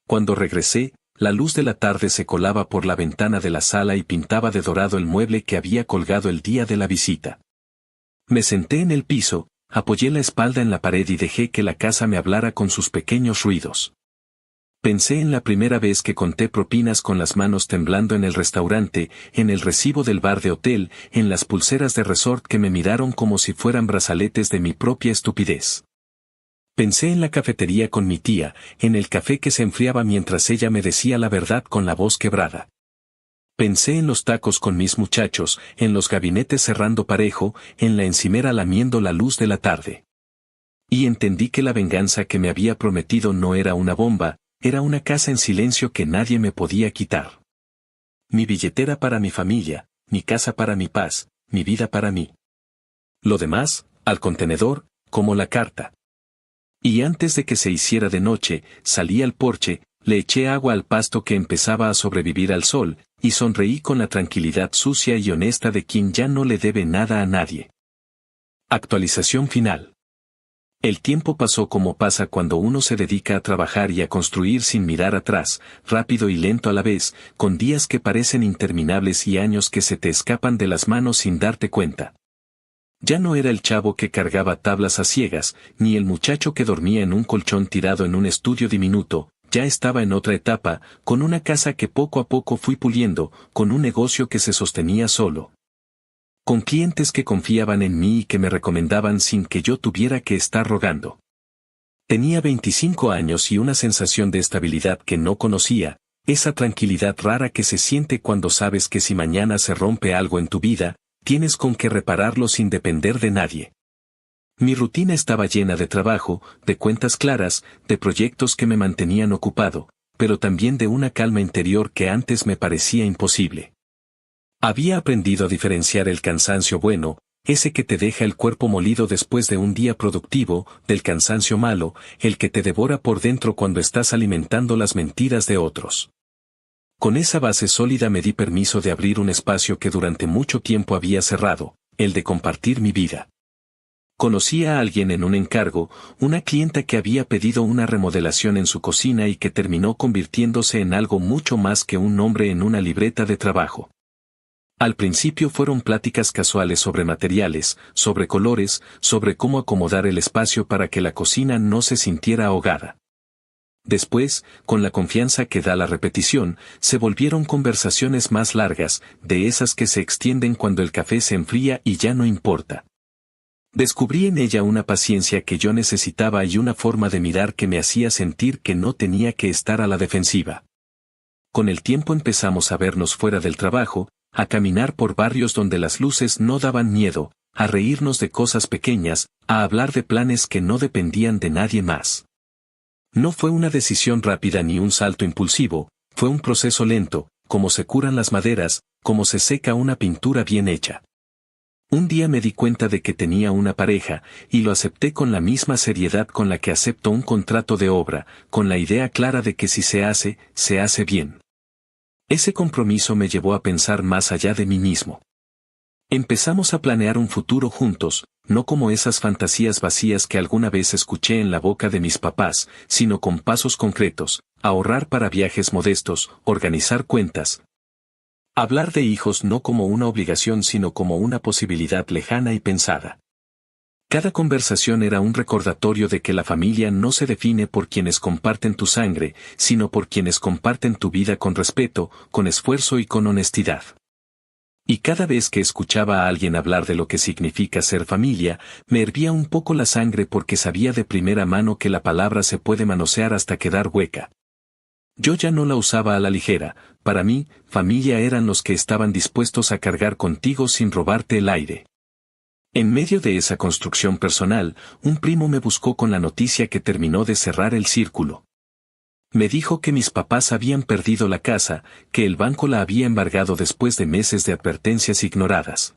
Cuando regresé, la luz de la tarde se colaba por la ventana de la sala y pintaba de dorado el mueble que había colgado el día de la visita. Me senté en el piso, apoyé la espalda en la pared y dejé que la casa me hablara con sus pequeños ruidos. Pensé en la primera vez que conté propinas con las manos temblando en el restaurante, en el recibo del bar de hotel, en las pulseras de resort que me miraron como si fueran brazaletes de mi propia estupidez. Pensé en la cafetería con mi tía, en el café que se enfriaba mientras ella me decía la verdad con la voz quebrada. Pensé en los tacos con mis muchachos, en los gabinetes cerrando parejo, en la encimera lamiendo la luz de la tarde. Y entendí que la venganza que me había prometido no era una bomba, era una casa en silencio que nadie me podía quitar. Mi billetera para mi familia, mi casa para mi paz, mi vida para mí. Lo demás, al contenedor, como la carta. Y antes de que se hiciera de noche, salí al porche, le eché agua al pasto que empezaba a sobrevivir al sol, y sonreí con la tranquilidad sucia y honesta de quien ya no le debe nada a nadie. Actualización final. El tiempo pasó como pasa cuando uno se dedica a trabajar y a construir sin mirar atrás, rápido y lento a la vez, con días que parecen interminables y años que se te escapan de las manos sin darte cuenta. Ya no era el chavo que cargaba tablas a ciegas, ni el muchacho que dormía en un colchón tirado en un estudio diminuto, ya estaba en otra etapa, con una casa que poco a poco fui puliendo, con un negocio que se sostenía solo. Con clientes que confiaban en mí y que me recomendaban sin que yo tuviera que estar rogando. Tenía 25 años y una sensación de estabilidad que no conocía, esa tranquilidad rara que se siente cuando sabes que si mañana se rompe algo en tu vida, tienes con qué repararlo sin depender de nadie. Mi rutina estaba llena de trabajo, de cuentas claras, de proyectos que me mantenían ocupado, pero también de una calma interior que antes me parecía imposible. Había aprendido a diferenciar el cansancio bueno, ese que te deja el cuerpo molido después de un día productivo, del cansancio malo, el que te devora por dentro cuando estás alimentando las mentiras de otros. Con esa base sólida me di permiso de abrir un espacio que durante mucho tiempo había cerrado, el de compartir mi vida. Conocí a alguien en un encargo, una clienta que había pedido una remodelación en su cocina y que terminó convirtiéndose en algo mucho más que un nombre en una libreta de trabajo. Al principio fueron pláticas casuales sobre materiales, sobre colores, sobre cómo acomodar el espacio para que la cocina no se sintiera ahogada. Después, con la confianza que da la repetición, se volvieron conversaciones más largas, de esas que se extienden cuando el café se enfría y ya no importa. Descubrí en ella una paciencia que yo necesitaba y una forma de mirar que me hacía sentir que no tenía que estar a la defensiva. Con el tiempo empezamos a vernos fuera del trabajo, a caminar por barrios donde las luces no daban miedo, a reírnos de cosas pequeñas, a hablar de planes que no dependían de nadie más. No fue una decisión rápida ni un salto impulsivo, fue un proceso lento, como se curan las maderas, como se seca una pintura bien hecha. Un día me di cuenta de que tenía una pareja, y lo acepté con la misma seriedad con la que acepto un contrato de obra, con la idea clara de que si se hace bien. Ese compromiso me llevó a pensar más allá de mí mismo. Empezamos a planear un futuro juntos, no como esas fantasías vacías que alguna vez escuché en la boca de mis papás, sino con pasos concretos, ahorrar para viajes modestos, organizar cuentas. Hablar de hijos no como una obligación sino como una posibilidad lejana y pensada. Cada conversación era un recordatorio de que la familia no se define por quienes comparten tu sangre, sino por quienes comparten tu vida con respeto, con esfuerzo y con honestidad. Y cada vez que escuchaba a alguien hablar de lo que significa ser familia, me hervía un poco la sangre porque sabía de primera mano que la palabra se puede manosear hasta quedar hueca. Yo ya no la usaba a la ligera. Para mí, familia eran los que estaban dispuestos a cargar contigo sin robarte el aire. En medio de esa construcción personal, un primo me buscó con la noticia que terminó de cerrar el círculo. Me dijo que mis papás habían perdido la casa, que el banco la había embargado después de meses de advertencias ignoradas.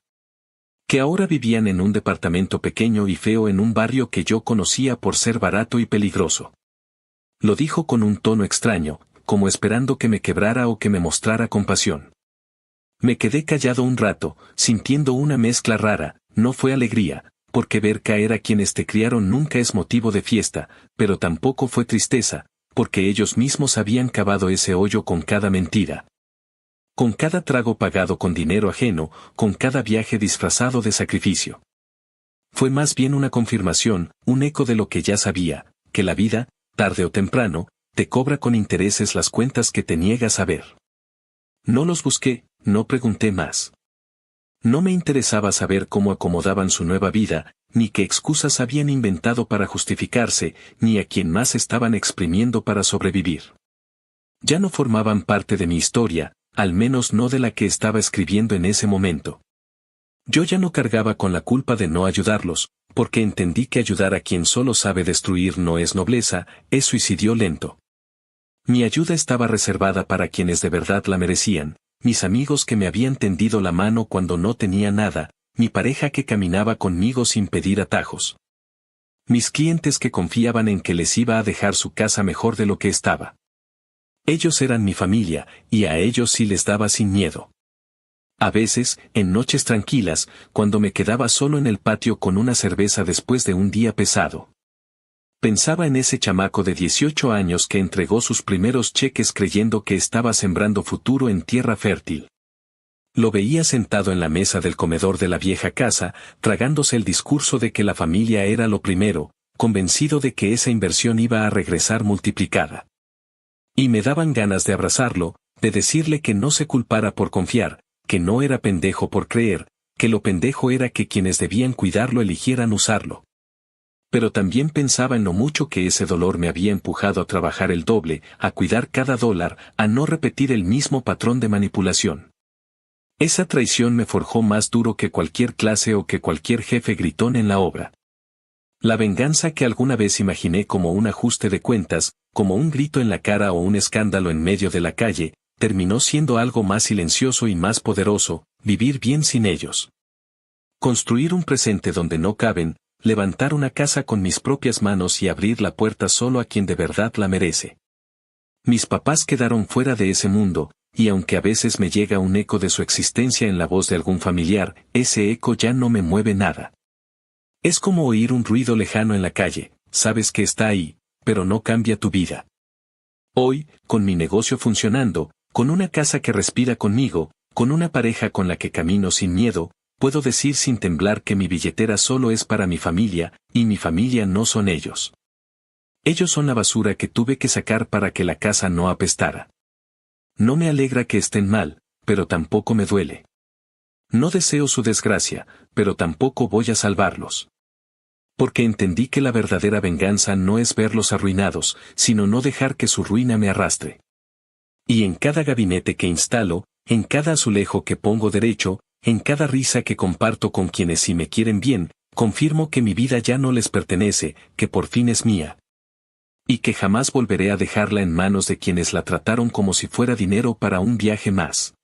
Que ahora vivían en un departamento pequeño y feo en un barrio que yo conocía por ser barato y peligroso. Lo dijo con un tono extraño, como esperando que me quebrara o que me mostrara compasión. Me quedé callado un rato, sintiendo una mezcla rara. No fue alegría, porque ver caer a quienes te criaron nunca es motivo de fiesta, pero tampoco fue tristeza, porque ellos mismos habían cavado ese hoyo con cada mentira. Con cada trago pagado con dinero ajeno, con cada viaje disfrazado de sacrificio. Fue más bien una confirmación, un eco de lo que ya sabía, que la vida, tarde o temprano, te cobra con intereses las cuentas que te niegas a ver. No los busqué, no pregunté más. No me interesaba saber cómo acomodaban su nueva vida, ni qué excusas habían inventado para justificarse, ni a quién más estaban exprimiendo para sobrevivir. Ya no formaban parte de mi historia, al menos no de la que estaba escribiendo en ese momento. Yo ya no cargaba con la culpa de no ayudarlos, porque entendí que ayudar a quien solo sabe destruir no es nobleza, es suicidio lento. Mi ayuda estaba reservada para quienes de verdad la merecían, mis amigos que me habían tendido la mano cuando no tenía nada, mi pareja que caminaba conmigo sin pedir atajos. Mis clientes que confiaban en que les iba a dejar su casa mejor de lo que estaba. Ellos eran mi familia, y a ellos sí les daba sin miedo. A veces, en noches tranquilas, cuando me quedaba solo en el patio con una cerveza después de un día pesado. Pensaba en ese chamaco de 18 años que entregó sus primeros cheques creyendo que estaba sembrando futuro en tierra fértil. Lo veía sentado en la mesa del comedor de la vieja casa, tragándose el discurso de que la familia era lo primero, convencido de que esa inversión iba a regresar multiplicada. Y me daban ganas de abrazarlo, de decirle que no se culpara por confiar, que no era pendejo por creer, que lo pendejo era que quienes debían cuidarlo eligieran usarlo. Pero también pensaba en lo mucho que ese dolor me había empujado a trabajar el doble, a cuidar cada dólar, a no repetir el mismo patrón de manipulación. Esa traición me forjó más duro que cualquier clase o que cualquier jefe gritón en la obra. La venganza que alguna vez imaginé como un ajuste de cuentas, como un grito en la cara o un escándalo en medio de la calle, terminó siendo algo más silencioso y más poderoso, vivir bien sin ellos. Construir un presente donde no caben, levantar una casa con mis propias manos y abrir la puerta solo a quien de verdad la merece. Mis papás quedaron fuera de ese mundo, y aunque a veces me llega un eco de su existencia en la voz de algún familiar, ese eco ya no me mueve nada. Es como oír un ruido lejano en la calle, sabes que está ahí, pero no cambia tu vida. Hoy, con mi negocio funcionando, con una casa que respira conmigo, con una pareja con la que camino sin miedo, puedo decir sin temblar que mi billetera solo es para mi familia, y mi familia no son ellos. Ellos son la basura que tuve que sacar para que la casa no apestara. No me alegra que estén mal, pero tampoco me duele. No deseo su desgracia, pero tampoco voy a salvarlos. Porque entendí que la verdadera venganza no es verlos arruinados, sino no dejar que su ruina me arrastre. Y en cada gabinete que instalo, en cada azulejo que pongo derecho, en cada risa que comparto con quienes sí me quieren bien, confirmo que mi vida ya no les pertenece, que por fin es mía. Y que jamás volveré a dejarla en manos de quienes la trataron como si fuera dinero para un viaje más.